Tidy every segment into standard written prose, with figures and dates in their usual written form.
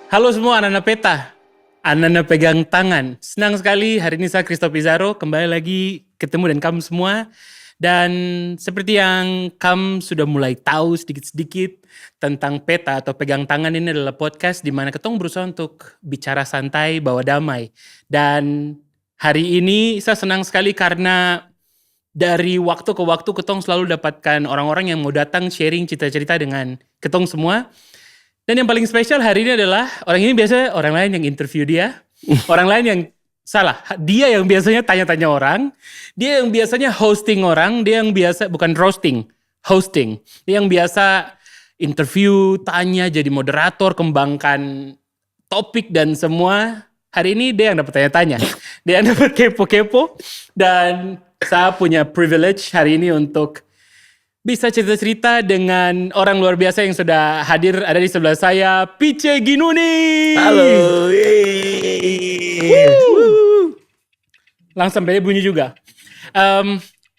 Halo semua anak-anak peta, anak-anak pegang tangan. Senang sekali hari ini saya Christo Pizarro kembali lagi ketemu dengan kamu semua. Dan seperti yang kamu sudah mulai tahu sedikit-sedikit tentang peta atau pegang tangan, ini adalah podcast di mana ketong berusaha untuk bicara santai, bawa damai. Dan hari ini saya senang sekali karena dari waktu ke waktu ketong selalu dapatkan orang-orang yang mau datang sharing cerita-cerita dengan ketong semua. Dan yang paling spesial hari ini adalah orang ini biasa orang lain yang interview dia. Orang lain yang salah. Dia yang biasanya tanya-tanya orang. Dia yang biasanya hosting orang. Dia yang biasa, bukan roasting, hosting. Dia yang biasa interview, tanya, jadi moderator, kembangkan topik dan semua. Hari ini dia yang dapat tanya-tanya. Dia yang dapat kepo-kepo. Dan saya punya privilege hari ini untuk bisa cerita-cerita dengan orang luar biasa yang sudah hadir ada di sebelah saya, Pice Ginuni. Halo, yeay. Langsung sampai bunyi juga.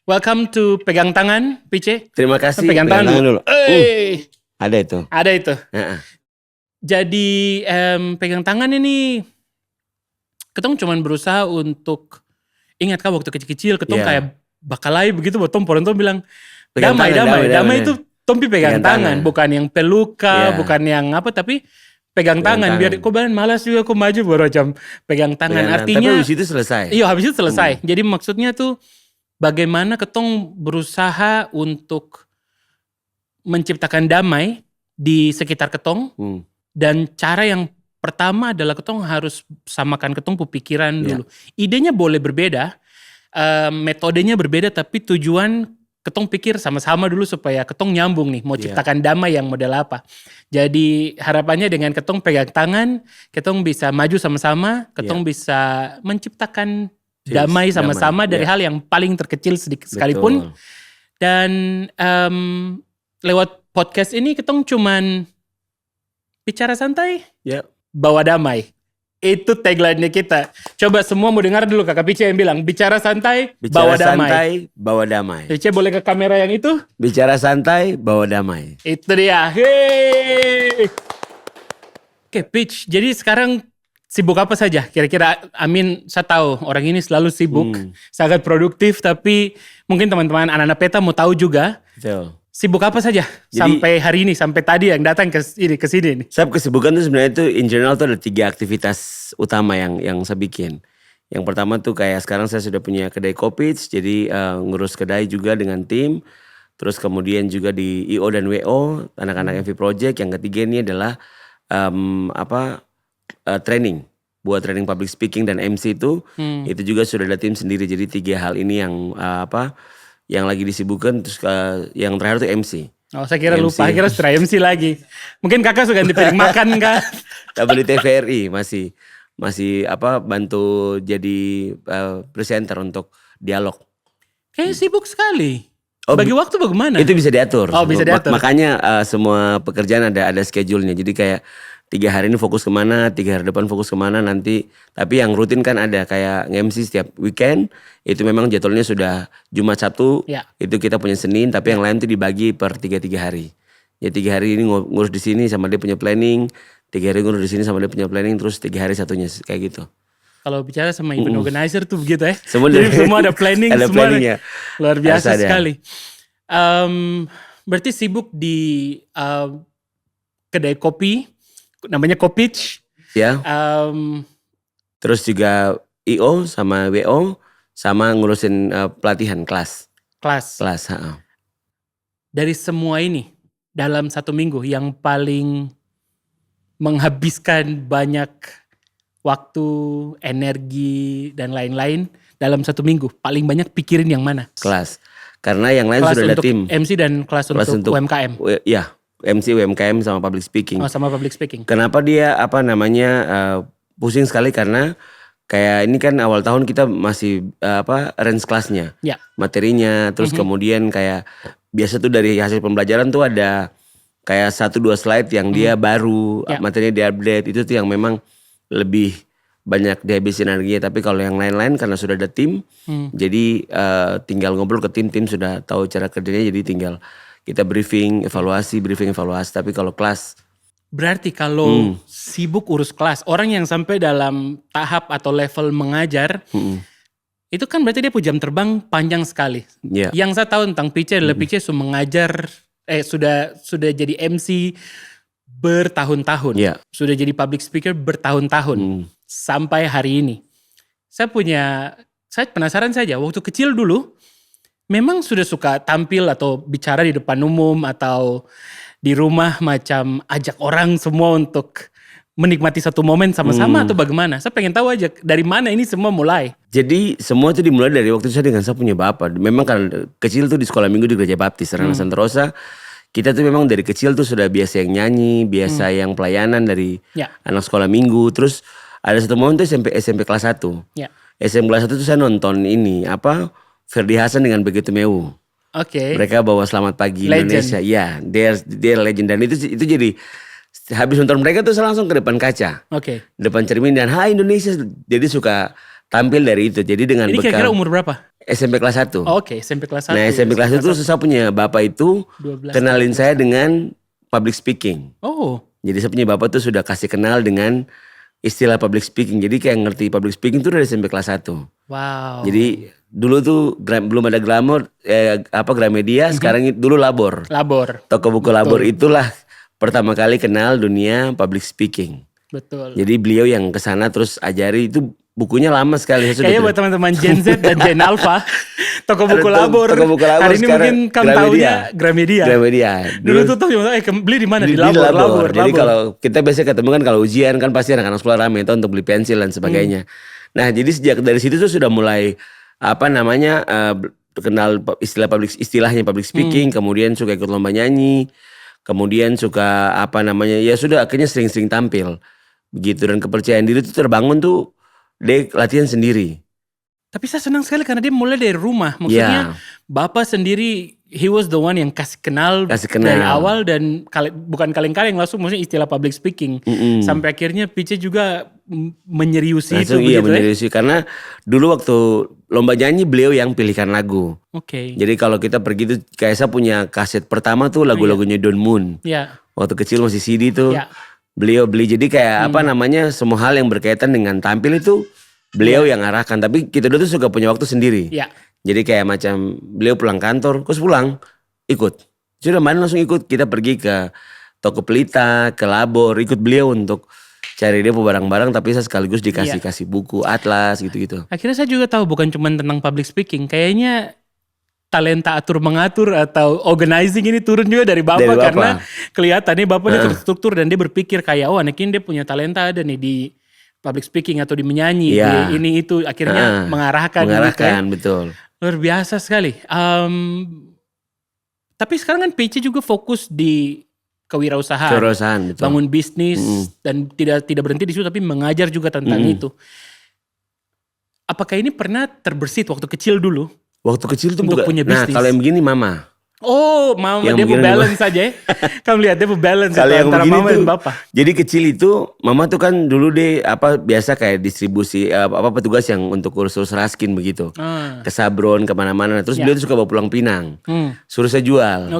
Welcome to Pegang Tangan, Pice. Terima kasih. Pegang tangan dulu. Ada itu. Ada itu. Uh-uh. Jadi pegang tangan ini, ketong cuman berusaha untuk ingat kah waktu kecil-kecil, ketong kayak bakalai begitu, buat Tom bilang, damai itu Tompi pegang tangan. Bukan yang peluka, bukan yang apa, tapi pegang tangan. Biar kok badan malas juga kok maju baru jam pegang tangan. Artinya, tapi habis itu selesai. Iya, habis itu selesai. Jadi maksudnya tuh bagaimana ketong berusaha untuk menciptakan damai di sekitar ketong. Dan cara yang pertama adalah ketong harus samakan ketong pikiran dulu. Idenya boleh berbeda, metodenya berbeda, tapi tujuan ketong pikir sama-sama dulu supaya ketong nyambung nih mau ciptakan damai yang model apa. Jadi harapannya dengan ketong pegang tangan, ketong bisa maju sama-sama, ketong bisa menciptakan damai sama-sama dari hal yang paling terkecil sekalipun. Dan lewat podcast ini ketong cuman bicara santai, bawa damai. Itu tagline-nya kita. Coba semua mau dengar dulu Kakak Pice yang bilang, bicara santai, bawa damai. Bawa damai. Pice boleh ke kamera yang itu? Bicara santai, bawa damai. Itu dia. Hey. Oke, Pitch. Jadi sekarang sibuk apa saja? Kira-kira, saya tahu orang ini selalu sibuk, sangat produktif, tapi mungkin teman-teman anak-anak peta mau tahu juga. Betul. Sibuk apa saja sampai hari ini, sampai tadi yang datang ke sini nih? Saya kesibukan tuh sebenarnya tuh in general tuh ada 3 aktivitas utama yang saya bikin. Yang pertama tuh kayak sekarang saya sudah punya kedai kopi, jadi ngurus kedai juga dengan tim. Terus kemudian juga di IO dan WO, anak-anak MV Project. Yang ketiga ini adalah training. Buat training public speaking dan MC itu juga sudah ada tim sendiri. Jadi 3 hal ini yang lagi disibukkan. Terus yang terakhir tuh MC. Oh, saya kira MC. Lupa, kira setelah MC lagi. Mungkin kakak suka dipiring makan kan? Di TVRI masih bantu jadi presenter untuk dialog. Kayaknya sibuk sekali. Bagi waktu bagaimana? Itu bisa diatur. Oh, bisa diatur. Makanya semua pekerjaan ada schedule-nya. Jadi kayak 3 hari ini fokus kemana, 3 hari depan fokus kemana nanti. Tapi yang rutin kan ada kayak MC setiap weekend. Itu memang jadwalnya sudah Jumat Sabtu. Itu kita punya Senin. Tapi yang lain tuh dibagi per 3 hari. Ya 3 hari ini ngurus di sini sama dia punya planning. 3 hari ngurus di sini sama dia punya planning. Terus 3 hari satunya kayak gitu. Kalau bicara sama event organizer tuh begitu ya. Jadi semua ada planning. Ada semua planningnya. Luar biasa sekali. Berarti sibuk di kedai kopi. Namanya Kopitch. Ya. Terus juga IO sama WO sama ngurusin pelatihan kelas. Kelas. Dari semua ini dalam 1 minggu yang paling menghabiskan banyak waktu, energi dan lain-lain dalam 1 minggu paling banyak pikirin yang mana? Kelas. Karena yang lain kelas sudah ada tim. MC dan kelas untuk UMKM. Iya. MC, UMKM sama public speaking. Oh, sama public speaking. Kenapa dia pusing sekali karena kayak ini kan awal tahun kita masih range kelasnya. Materinya, terus kemudian kayak biasa tuh dari hasil pembelajaran tuh ada kayak 1-2 slide yang dia baru, materinya diupdate. Itu tuh yang memang lebih banyak dihabisin energinya. Tapi kalau yang lain-lain karena sudah ada tim, jadi tinggal ngobrol ke tim sudah tahu cara kerjanya, jadi tinggal kita briefing, evaluasi. Tapi kalau kelas Berarti kalau sibuk urus kelas, orang yang sampai dalam tahap atau level mengajar, itu kan berarti dia punya jam terbang panjang sekali. Yeah. Yang saya tahu tentang Pice adalah Pice sudah mengajar, sudah jadi MC bertahun-tahun. Yeah. Sudah jadi public speaker bertahun-tahun. Sampai hari ini. Saya penasaran saja, waktu kecil dulu, memang sudah suka tampil atau bicara di depan umum atau di rumah macam ajak orang semua untuk menikmati satu momen sama-sama atau bagaimana? Saya pengen tahu aja dari mana ini semua mulai. Jadi semua itu dimulai dari waktu saya dengan saya punya bapak. Memang kan kecil tuh di sekolah minggu di gereja baptis Serana Santa Rosa. Kita tuh memang dari kecil tuh sudah biasa yang nyanyi, biasa yang pelayanan dari anak sekolah minggu. Terus ada satu momen tuh SMP kelas 1. SMP kelas 1 tuh saya nonton ini Ferdi Hasan dengan Begitu Meu. Oke. Mereka bawa Selamat Pagi Legend. Indonesia. Ya, they're legend. Dan itu jadi habis nonton mereka tuh saya langsung ke depan kaca. Oke. Depan cermin dan Hai Indonesia. Jadi suka tampil dari itu. Jadi dengan Ini bekal. kira-kira umur berapa? SMP kelas 1. Oke, SMP kelas 1. Nah, SMP kelas 1 tuh saya punya bapak itu 12, kenalin saya dengan public speaking. Oh. Jadi saya punya bapak tuh sudah kasih kenal dengan istilah public speaking. Jadi kayak ngerti public speaking tuh dari SMP kelas 1. Wow. Jadi dulu tuh belum ada Glamor, Gramedia, sekarang dulu Labor. Toko buku Labor itulah pertama kali kenal dunia public speaking. Betul. Jadi beliau yang kesana terus ajari itu bukunya lama sekali. Kayaknya buat teman-teman Gen Z dan Gen Alpha, Toko Buku Labor. Hari ini mungkin kamu tahunya Gramedia. Dulu tuh beli di mana? Di Labor. Jadi kalau kita biasanya ketemu kan kalau ujian kan pasti anak-anak sekolah ramai itu untuk beli pensil dan sebagainya. Nah jadi sejak dari situ tuh sudah mulai kenal istilahnya public speaking, kemudian suka ikut lomba nyanyi, kemudian suka ya sudah akhirnya sering-sering tampil begitu, dan kepercayaan diri itu terbangun tuh dia latihan sendiri. Tapi saya senang sekali karena dia mulai dari rumah, maksudnya bapak sendiri he was the one yang kasih kenal dari awal, dan bukan kaleng-kaleng langsung maksudnya istilah public speaking. Sampai akhirnya Pice juga menyeriusi langsung itu. Iya menyeriusi karena dulu waktu lomba nyanyi beliau yang pilihkan lagu. Oke. Jadi kalau kita pergi tuh kayak saya punya kaset pertama tuh lagu-lagunya Don Moon. Waktu kecil masih CD tuh beliau beli. Jadi kayak semua hal yang berkaitan dengan tampil itu beliau yang arahkan. Tapi kita dulu tuh suka punya waktu sendiri. Jadi kayak macam beliau pulang kantor, terus pulang ikut. Sudah main langsung ikut. Kita pergi ke toko pelita, ke Labor, ikut beliau untuk cari dia barang-barang, tapi saya sekaligus kasih buku, atlas gitu-gitu. Akhirnya saya juga tahu bukan cuma tentang public speaking, kayaknya talenta atur mengatur atau organizing ini turun juga dari bapak. Karena kelihatannya bapak dia terstruktur dan dia berpikir kayak anak ini dia punya talenta ada nih di public speaking atau di menyanyi, di ini itu akhirnya mengarahkan betul. Luar biasa sekali. Tapi sekarang kan PC juga fokus di kewirausahaan, betul. Bangun bisnis dan tidak berhenti di situ, tapi mengajar juga tentang itu. Apakah ini pernah terbersit waktu kecil dulu? Waktu kecil tuh untuk punya bisnis. Nah kalau yang begini mama. Oh, mama yang dia mau balance saja ya. Kamu lihat dia mau balance antara mama dan bapak. Jadi kecil itu mama tuh kan dulu deh biasa kayak distribusi petugas yang untuk urus raskin begitu. Ke Sabron kemana-mana. Terus beliau tuh suka bawa pulang pinang. Suruh saya jual.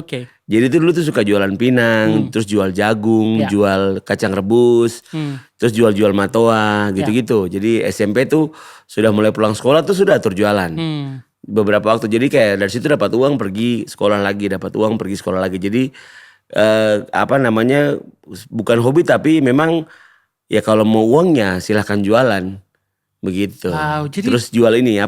Jadi itu dulu tuh suka jualan pinang, terus jual jagung, jual kacang rebus, terus jual matoa gitu-gitu. Jadi SMP tuh sudah mulai pulang sekolah tuh sudah atur jualan. Beberapa waktu, jadi kayak dari situ dapat uang pergi sekolah lagi, jadi bukan hobi tapi memang ya kalau mau uangnya silahkan jualan begitu. Terus jual ini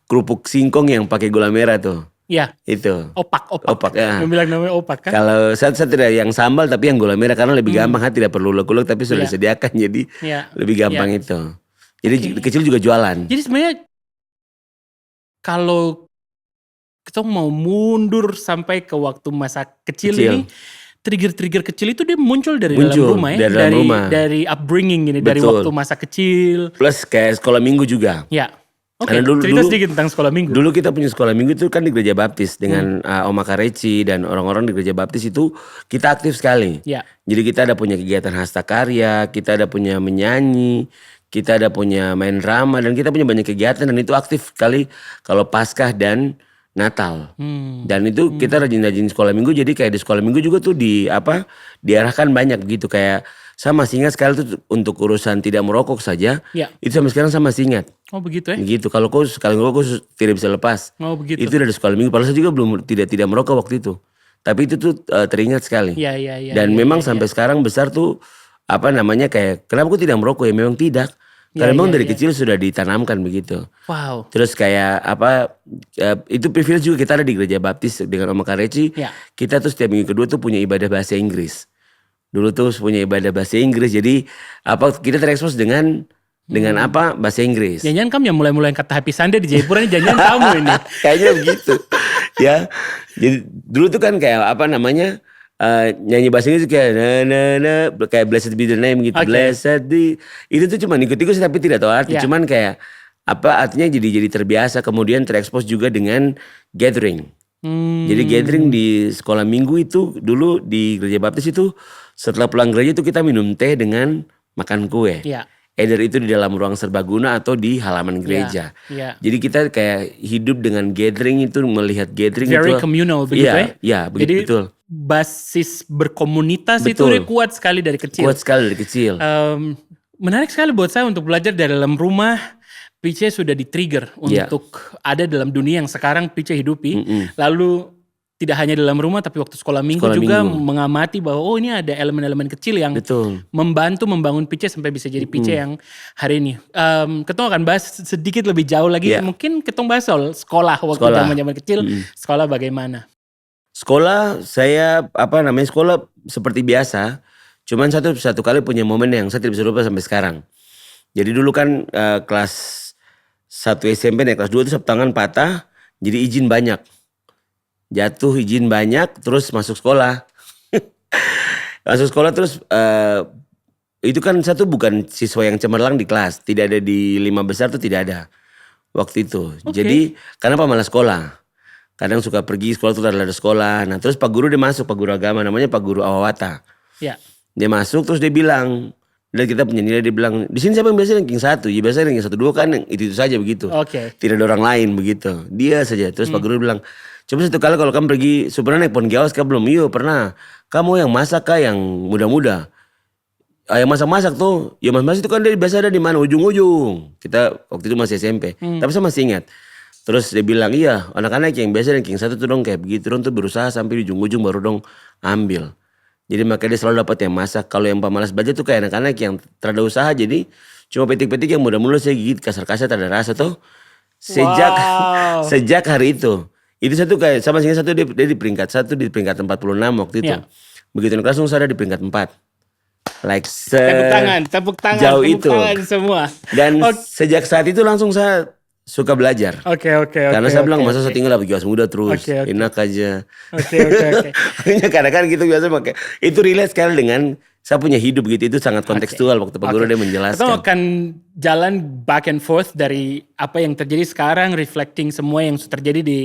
kerupuk singkong yang pakai gula merah tuh. Iya. Itu. Opak ya. Bilang namanya opak kan? Kalau saya tidak yang sambal tapi yang gula merah karena lebih gampang, tidak perlu ulek-ulek tapi sudah disediakan, jadi lebih gampang itu. Jadi kecil juga jualan. Jadi sebenarnya kalau kita mau mundur sampai ke waktu masa kecil ini, trigger kecil itu dia muncul dari dalam rumah ya, dari upbringing ini. Betul. Dari waktu masa kecil. Plus kayak sekolah minggu juga. Ya. Oke, cerita sedikit tentang sekolah minggu. Dulu kita punya sekolah minggu itu kan di gereja baptis dengan Om Akareci dan orang-orang di gereja baptis itu kita aktif sekali. Jadi kita ada punya kegiatan hasta karya, kita ada punya menyanyi, kita ada punya main drama, dan kita punya banyak kegiatan dan itu aktif sekali kalau Paskah dan Natal. Dan itu kita rajin-rajin sekolah minggu, jadi kayak di sekolah minggu juga tuh diarahkan banyak begitu. Kayak saya masih ingat sekali tuh untuk urusan tidak merokok saja, itu sampai sekarang saya masih ingat. Oh begitu ya? Begitu, kalau kau sekali merokok tidak bisa lepas. Oh begitu. Itu dari sekolah minggu, padahal saya juga belum tidak merokok waktu itu. Tapi itu tuh teringat sekali. Dan memang sampai sekarang besar tuh kayak kenapa aku tidak merokok ya, memang tidak. Karena memang dari kecil sudah ditanamkan begitu. Wow. Terus kayak itu privilege juga kita ada di gereja baptis dengan Om Kareci. Kita tuh setiap minggu kedua tuh punya ibadah bahasa Inggris. Dulu tuh punya ibadah bahasa Inggris, jadi kita terekspos dengan bahasa Inggris. Jangan kamu yang mulai kata Happy Sunday di Jayapura ini, jangan kamu ini. Kayaknya begitu. Ya. Jadi dulu tuh kan kayak nyanyi bahasa Inggris kayak kayak blessed be the name gitu. Blessed be. Itu tuh cuma ikut-ikut tapi tidak tahu arti. Cuman kayak artinya jadi terbiasa, kemudian terekspos juga dengan gathering. Jadi gathering di sekolah minggu itu dulu di gereja baptis itu setelah pulang gereja itu kita minum teh dengan makan kue. Either itu di dalam ruang serbaguna atau di halaman gereja. Jadi kita kayak hidup dengan gathering itu, melihat gathering very itu. communal begitu ya? Iya, begitu. Betul. Basis berkomunitas itu udah kuat sekali dari kecil. Menarik sekali buat saya untuk belajar dari dalam rumah. Pice sudah di-trigger untuk ada dalam dunia yang sekarang Pice hidupi. Lalu tidak hanya dalam rumah tapi waktu sekolah minggu juga mengamati bahwa ini ada elemen-elemen kecil yang membantu membangun Pice sampai bisa jadi Pice yang hari ini. Ketong akan bahas sedikit lebih jauh lagi. Mungkin ketong bahas soal sekolah waktu zaman kecil. Sekolah bagaimana? Sekolah saya sekolah seperti biasa. Cuman satu kali punya momen yang saya tidak bisa lupa sampai sekarang. Jadi dulu kan kelas 1 SMP naik kelas 2 itu sapu tangan patah. Jadi izin banyak. Jatuh izin banyak terus masuk sekolah. Masuk sekolah terus itu kan satu bukan siswa yang cemerlang di kelas. Tidak ada di 5 besar tuh tidak ada waktu itu. Jadi karena pemalas sekolah. Kadang suka pergi sekolah tuh ada sekolah. Nah terus Pak Guru dia masuk, Pak Guru agama namanya Pak Guru Awawata. Dia masuk terus dia bilang, dan kita punya nilai, dia bilang, di sini siapa yang biasa ranking 1? Ya biasa ranking 1, 2 kan itu saja begitu. Tidak ada orang lain begitu. Dia saja. Terus Pak Guru bilang, coba satu kali kalau kamu pergi, sebenarnya naik pohon gawas kah belum? Iya pernah. Kamu yang masak kah yang muda-muda? Yang masak-masak tuh, ya mas-mas itu kan dia biasa ada di mana? Ujung-ujung. Kita waktu itu masih SMP. Tapi saya masih ingat. Terus dia bilang, iya anak-anak yang biasa ranking 1 tuh dong kayak begitu. Dong tuh berusaha sampai di ujung-ujung baru dong ambil. Jadi makanya dia selalu dapat yang masak. Kalau yang pemalas baca tuh kayak anak-anak yang terada usaha. Jadi cuma petik-petik yang mudah-mudah saya gigit kasar-kasar tak ada rasa tuh. Sejak hari itu. Itu satu kayak sama sehingga satu dia di peringkat 1 di peringkat 46 waktu itu. Begitu naik kelas langsung saya ada di peringkat 4. Like tepuk tangan jauh itu semua. Dan sejak saat itu langsung saya suka belajar. Karena saya bilang masa saya tinggal lah gawas muda terus. Enak aja. Makanya kadang-kadang gitu biasa pakai. Itu relate sekali dengan saya punya hidup gitu. Itu sangat kontekstual waktu Pak Guru dia menjelaskan. Kita akan jalan back and forth dari apa yang terjadi sekarang, reflecting semua yang sudah terjadi di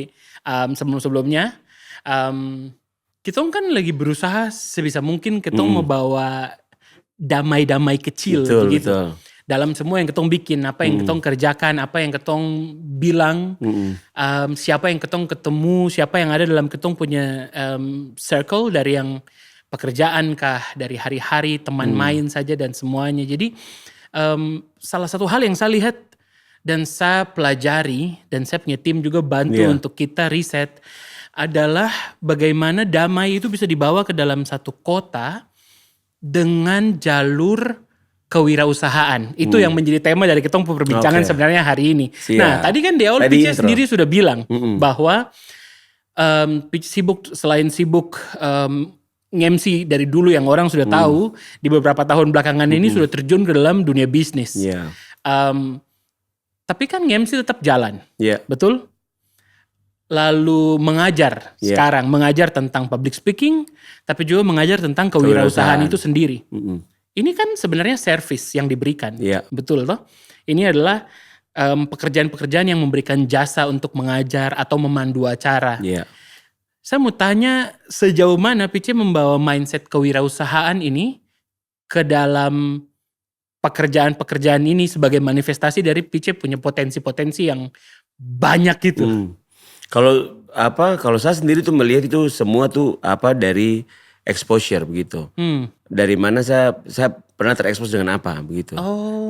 sebelum-sebelumnya. Kita kan lagi berusaha sebisa mungkin kita membawa damai-damai kecil begitu. Betul. Dalam semua yang ketong bikin, apa yang ketong kerjakan, apa yang ketong bilang, siapa yang ketong ketemu, siapa yang ada dalam ketong punya circle dari yang pekerjaan kah, dari hari-hari, teman main saja dan semuanya. Jadi salah satu hal yang saya lihat dan saya pelajari dan saya punya tim juga bantu untuk kita riset adalah bagaimana damai itu bisa dibawa ke dalam satu kota dengan jalur kewirausahaan. Itu yang menjadi tema dari ketong perbincangan sebenarnya hari ini. Nah tadi kan di awal Pice sendiri sudah bilang bahwa selain sibuk nge-MC dari dulu yang orang sudah tahu, di beberapa tahun belakangan ini sudah terjun ke dalam dunia bisnis. Tapi kan nge-MC tetap jalan, betul? Lalu mengajar sekarang, mengajar tentang public speaking, tapi juga mengajar tentang kewirausahaan itu sendiri. Ini kan sebenarnya service yang diberikan, betul toh? Ini adalah pekerjaan-pekerjaan yang memberikan jasa untuk mengajar atau memandu acara. Saya mau tanya sejauh mana Pice membawa mindset kewirausahaan ini ke dalam pekerjaan-pekerjaan ini sebagai manifestasi dari Pice punya potensi-potensi yang banyak gitu. Kalau saya sendiri tuh melihat itu semua tuh dari exposure begitu. Dari mana saya pernah terekspos dengan apa begitu.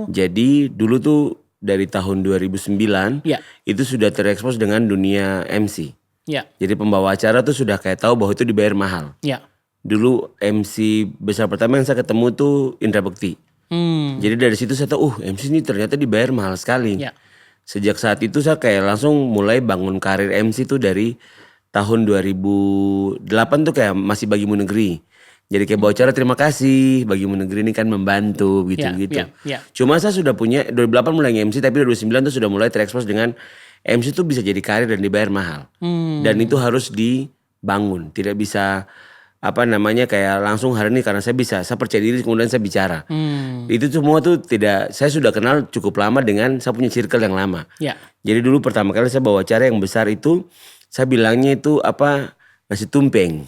Jadi dulu tuh dari tahun 2009 itu sudah terekspos dengan dunia MC. Jadi pembawa acara tuh sudah kayak tahu bahwa itu dibayar mahal. Dulu MC besar pertama yang saya ketemu tuh Indra Bekti. Jadi dari situ saya tahu, MC ini ternyata dibayar mahal sekali. Sejak saat itu saya kayak langsung mulai bangun karir MC tuh dari tahun 2008 tuh kayak masih Bagimu Negeri. Jadi kayak bawa acara terima kasih, Bagimu Negeri ini kan membantu gitu-gitu. Cuma saya sudah punya 2008 mulai MC, tapi 2009 tuh sudah mulai terekspos dengan MC tuh bisa jadi karir dan dibayar mahal. Dan itu harus dibangun, tidak bisa kayak langsung hari ini karena saya percaya diri kemudian saya bicara. Itu semua tuh saya sudah kenal cukup lama dengan saya punya circle yang lama. Jadi dulu pertama kali saya bawa acara yang besar itu, saya bilangnya itu nasi tumpeng.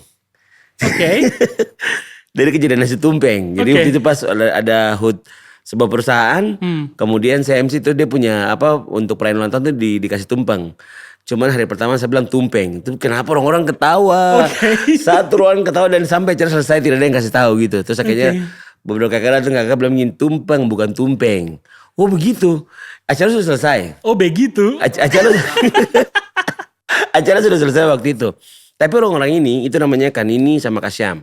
Dari kejadian nasi tumpeng. Jadi waktu itu pas ada HUT sebuah perusahaan, kemudian saya MC itu dia punya untuk perayaan ulang tahun tuh dikasih tumpeng. Cuman hari pertama saya bilang tumpeng. Itu kenapa orang-orang ketawa. Satu ruangan ketawa dan sampai acara selesai tidak ada yang kasih tahu gitu. Terus akhirnya beberapa kakak tuh kakak bilang tumpeng bukan tumpeng. Oh begitu. Acara sudah selesai. Oh begitu. Acara sudah selesai waktu itu. Tapi orang-orang ini itu namanya Kanini sama Kasyam.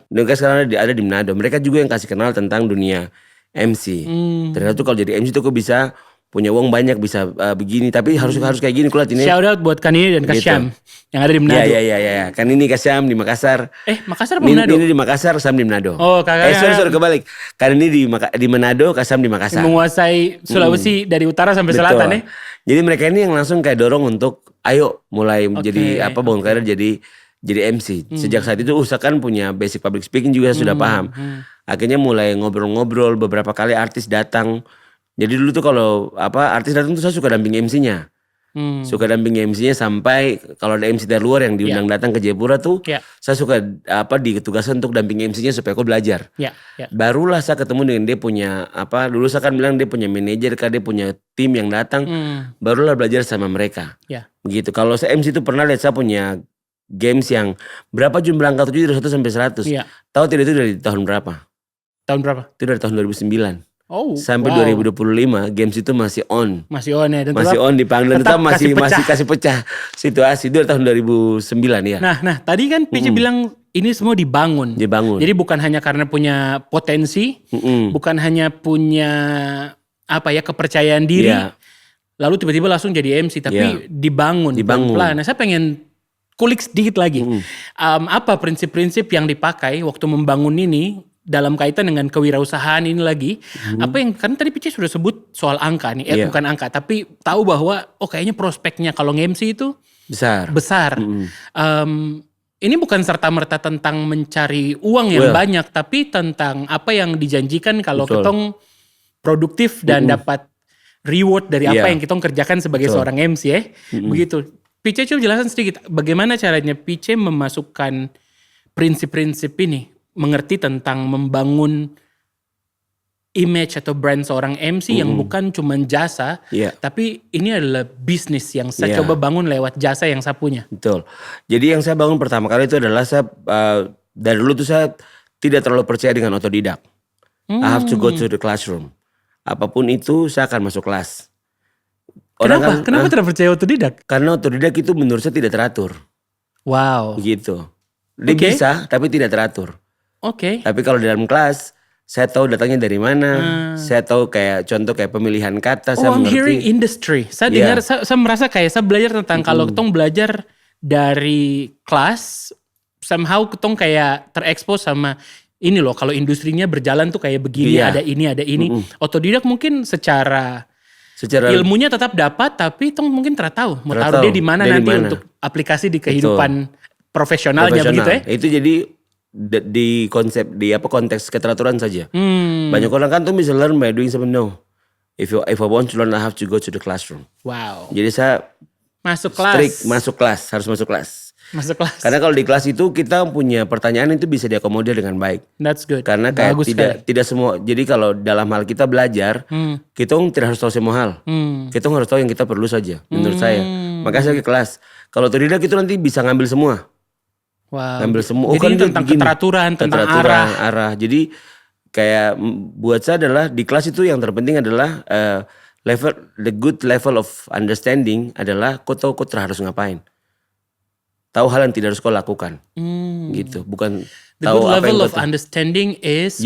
Mereka sekarang ada di Manado. Mereka juga yang kasih kenal tentang dunia MC. Ternyata tuh kalau jadi MC tuh kok bisa punya uang banyak, bisa begini, tapi harus kayak gini kulat ini. Shout out buat Kanini dan Kasyam yang ada di Manado. Iya. Kanini Kasyam di Makassar. Makassar apa Manado? Ini di Makassar, Kasyam di Manado. Oh, kakaknya. Sorry kebalik. Kanini di Manado, Kasyam di Makassar. Menguasai Sulawesi dari utara sampai selatan ya. Jadi mereka ini yang langsung kayak dorong untuk ayo mulai jadi bangun karir jadi MC. Sejak saat itu usahakan punya basic public speaking juga sudah paham. Akhirnya mulai ngobrol-ngobrol, beberapa kali artis datang. Jadi dulu tuh kalau artis datang tuh saya suka damping MC-nya. Suka damping MC-nya sampai kalau ada MC dari luar yang diundang datang ke Jayapura tuh saya suka ditugaskan untuk damping MC-nya supaya aku belajar. Barulah saya ketemu dengan dia punya dulu saya kan bilang dia punya manajer, dia punya tim yang datang. Barulah belajar sama mereka. Begitu. Kalau saya MC itu pernah lihat saya punya games yang berapa jumlah angka 7 dari 1 sampai 100. Tahu tidak itu dari tahun berapa? Tahun berapa? Itu dari tahun 2009. Sampai 2025 games itu masih on. Masih on ya. Dan masih on dipanggil dan tetap masih kasih pecah situasi. Itu dari tahun 2009 ya. Nah tadi kan PC bilang ini semua dibangun. Jadi bukan hanya karena punya potensi, bukan hanya punya kepercayaan diri. Lalu tiba-tiba langsung jadi MC, tapi dibangun. Pelan-pelan. Nah saya pengen kulik sedikit lagi. Apa prinsip-prinsip yang dipakai waktu membangun ini dalam kaitan dengan kewirausahaan ini lagi. Apa yang kan tadi PC sudah sebut soal angka nih. Bukan angka, tapi tahu bahwa kayaknya prospeknya kalau nge-MC itu besar. Ini bukan serta-merta tentang mencari uang yang banyak, tapi tentang apa yang dijanjikan kalau ketong produktif dan dapat reward dari apa yang kita kerjakan sebagai seorang MC ya. Begitu. PC coba jelasin sedikit bagaimana caranya PC memasukkan prinsip-prinsip ini, mengerti tentang membangun image atau brand seorang MC yang bukan cuma jasa, tapi ini adalah bisnis yang saya coba bangun lewat jasa yang saya punya. Betul. Jadi yang saya bangun pertama kali itu adalah saya dari dulu tuh saya tidak terlalu percaya dengan otodidak. I have to go to the classroom. Apapun itu saya akan masuk kelas. Kenapa tidak percaya otodidak? Karena otodidak itu menurut saya tidak teratur. Wow. Begitu. Dia bisa tapi tidak teratur. Tapi kalau di dalam kelas saya tahu datangnya dari mana. Saya tahu kayak contoh kayak pemilihan kata. Saya I'm mengerti. hearing industry. Saya dengar, saya merasa kayak saya belajar tentang kalau ketong belajar dari kelas, somehow ketong kayak terekspos sama ini loh. Kalau industrinya berjalan tuh kayak begini, ada ini. Otodidak mungkin secara ilmunya tetap dapat, tapi tong mungkin tahu mau taruh dia di mana nanti untuk aplikasi di kehidupan profesionalnya begitu ya. Itu jadi di konsep konteks keteraturan saja. Banyak orang kan tuh bisa learn by doing something. No, if I want to learn I have to go to the classroom. Wow. Jadi saya masuk kelas. Strict harus masuk kelas. Karena kalau di kelas itu kita punya pertanyaan itu bisa diakomodir dengan baik. That's good. Karena kayak tidak semua. Jadi kalau dalam hal kita belajar, kita tidak harus tahu semua hal. Kita harus tahu yang kita perlu saja. Menurut saya. Makanya saya ke kelas. Kalau otodidak itu nanti bisa ngambil semua. Wow. Ngambil semua. Jadi ini tentang keteraturan, tentang arah. Jadi kayak buat saya adalah di kelas itu yang terpenting adalah the good level of understanding adalah kau tahu kau harus ngapain. Tahu hal yang tidak harus kau lakukan. Gitu. Bukan the tahu good apa level yang of understanding is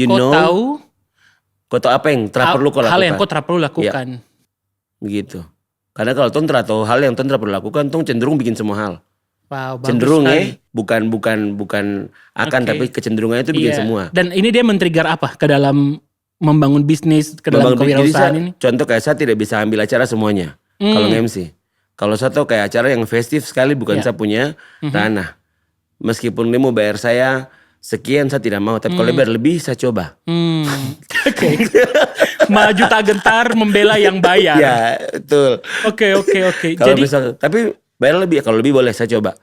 kau tahu apa yang perlu kau lakukan. Hal yang kau perlu lakukan. Ya. Begitu. Karena kalau tuh tahu hal yang tuh perlu lakukan, tuh cenderung bikin semua hal. Wow, cenderung bukan akan tapi kecenderungannya itu bikin semua. Dan ini dia men-trigger apa ke dalam membangun bisnis, ke dalam kewirausahaan ini? Contoh kayak saya tidak bisa ambil acara semuanya kalau nge-MC. Kalau saya tahu kayak acara yang festif sekali bukan saya punya ranah. Meskipun dia mau bayar saya sekian saya tidak mau, tapi kalau bayar lebih saya coba. Oke. Maju tak gentar membela yang bayar. Ya, betul. Oke. Kalau misal tapi bayar lebih, kalau lebih boleh saya coba.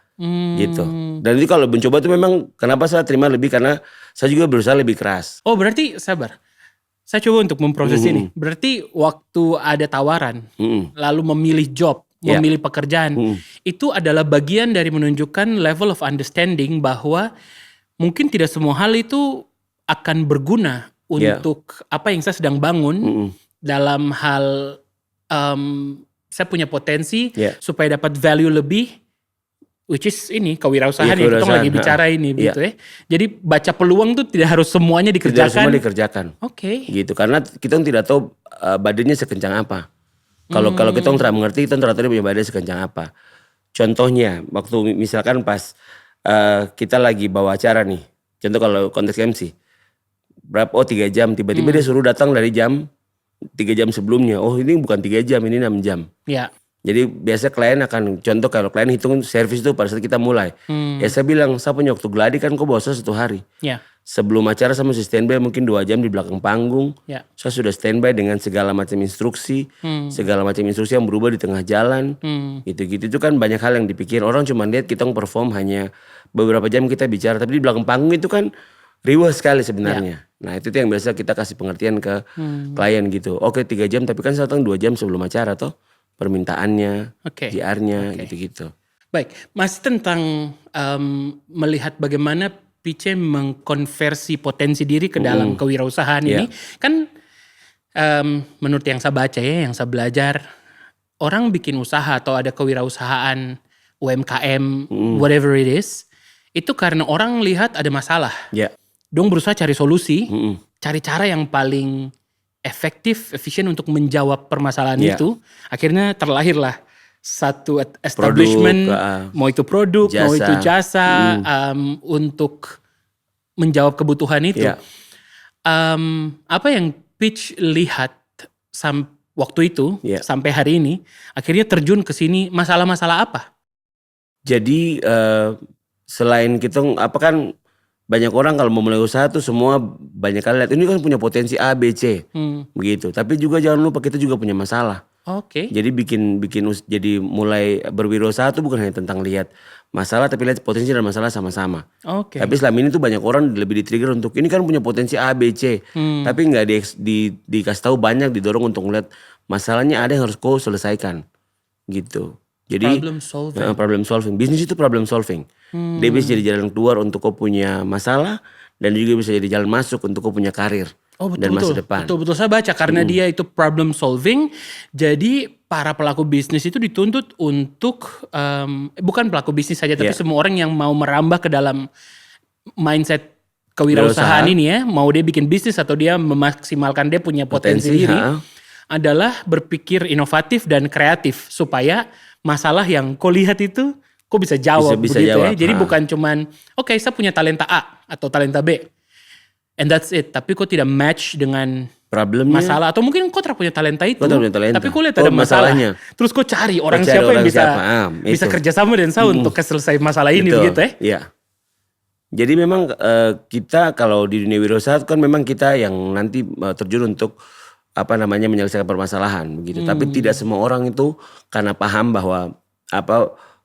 Gitu. Dan itu kalau mencoba itu memang kenapa saya terima lebih karena saya juga berusaha lebih keras. Oh, berarti sabar. Saya coba untuk memproses ini. Berarti waktu ada tawaran, lalu memilih job, memilih pekerjaan, itu adalah bagian dari menunjukkan level of understanding bahwa mungkin tidak semua hal itu akan berguna untuk apa yang saya sedang bangun dalam hal saya punya potensi supaya dapat value lebih, which is ini kewirausahaan yang kita lagi bicara ini gitu ya. Jadi baca peluang tuh tidak harus semuanya dikerjakan. Tidak semua dikerjakan. Oke. Gitu karena kita tidak tahu badannya sekencang apa. Kalau kita tidak mengerti kita tidak tahu dia punya badan sekencang apa. Contohnya waktu misalkan pas kita lagi bawa acara nih. Contoh kalau konteks MC. 3 jam tiba-tiba dia suruh datang dari jam 3 jam sebelumnya. Oh ini bukan 3 jam, ini 6 jam. Ya. Jadi biasa klien akan, contoh kalau klien hitung servis itu pada saat kita mulai. Ya saya bilang, saya punya waktu gladi kan kok bawa saya 1 hari. Ya. Sebelum acara saya mesti standby mungkin 2 jam di belakang panggung. Ya. Saya sudah standby dengan segala macam instruksi. Segala macam instruksi yang berubah di tengah jalan. Gitu-gitu itu kan banyak hal yang dipikir. Orang cuma lihat kita perform hanya beberapa jam kita bicara. Tapi di belakang panggung itu kan riwah sekali sebenarnya. Nah itu yang biasa kita kasih pengertian ke klien gitu. Oke 3 jam tapi kan saya datang 2 jam sebelum acara toh. Permintaannya, JR-nya gitu-gitu. Baik, masih tentang melihat bagaimana Pice mengkonversi potensi diri ke dalam kewirausahaan ini. Kan menurut yang saya baca ya, yang saya belajar, orang bikin usaha atau ada kewirausahaan, UMKM, whatever it is, itu karena orang lihat ada masalah. Dong berusaha cari solusi, cari cara yang paling efektif, efisien untuk menjawab permasalahan itu. Akhirnya terlahirlah satu establishment, mau itu produk, mau itu jasa, untuk menjawab kebutuhan itu. Apa yang Pitch lihat waktu itu sampai hari ini, akhirnya terjun ke sini, masalah-masalah apa? Jadi selain kita kan banyak orang kalau mau mulai usaha tuh semua banyak kali lihat ini kan punya potensi A, B, C begitu. Tapi juga jangan lupa kita juga punya masalah. Jadi jadi mulai berwirausaha tuh bukan hanya tentang lihat masalah tapi lihat potensi dan masalah sama-sama. Tapi selama ini tuh banyak orang lebih di-trigger untuk ini kan punya potensi A, B, C. Tapi nggak dikasih tahu banyak didorong untuk ngeliat masalahnya ada yang harus kau selesaikan gitu. Jadi problem solving. Bisnis itu problem solving. Dia bisa jadi jalan keluar untuk kau punya masalah dan juga bisa jadi jalan masuk untuk kau punya karir dan masa depan. Betul saya baca karena dia itu problem solving. Jadi para pelaku bisnis itu dituntut untuk bukan pelaku bisnis saja tapi semua orang yang mau merambah ke dalam mindset kewirausahaan ini ya, mau dia bikin bisnis atau dia memaksimalkan dia punya potensi diri, adalah berpikir inovatif dan kreatif supaya masalah yang kau lihat itu kau bisa jawab begitu ya. Jadi bukan cuman oke, saya punya talenta A atau talenta B and that's it, tapi kau tidak match dengan problemnya, masalah atau mungkin kau tidak punya talenta itu, tapi kau lihat ada masalahnya. Terus kau cari orang siapa yang bisa kerjasama dengan saya untuk selesai masalah ini begitu ya. Iya. Jadi memang kita kalau di dunia wirausaha kan memang kita yang nanti terjun untuk menyelesaikan permasalahan begitu. Tapi tidak semua orang itu karena paham bahwa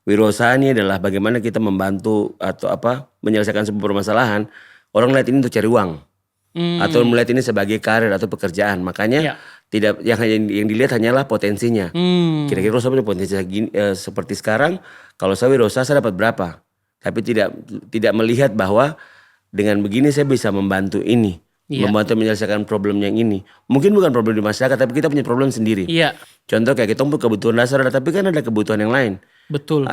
wirausaha ini adalah bagaimana kita membantu atau menyelesaikan sebuah permasalahan. Orang melihat ini untuk cari uang atau melihat ini sebagai karir atau pekerjaan. Makanya Tidak, yang dilihat hanyalah potensinya. Kira-kira kalau saya punya potensi seperti sekarang, kalau saya wirausaha saya dapat berapa? Tapi tidak melihat bahwa dengan begini saya bisa membantu ini, membantu menyelesaikan problem yang ini. Mungkin bukan problem di masyarakat, tapi kita punya problem sendiri. Contoh kayak kita punya kebutuhan dasar, tapi kan ada kebutuhan yang lain. Betul.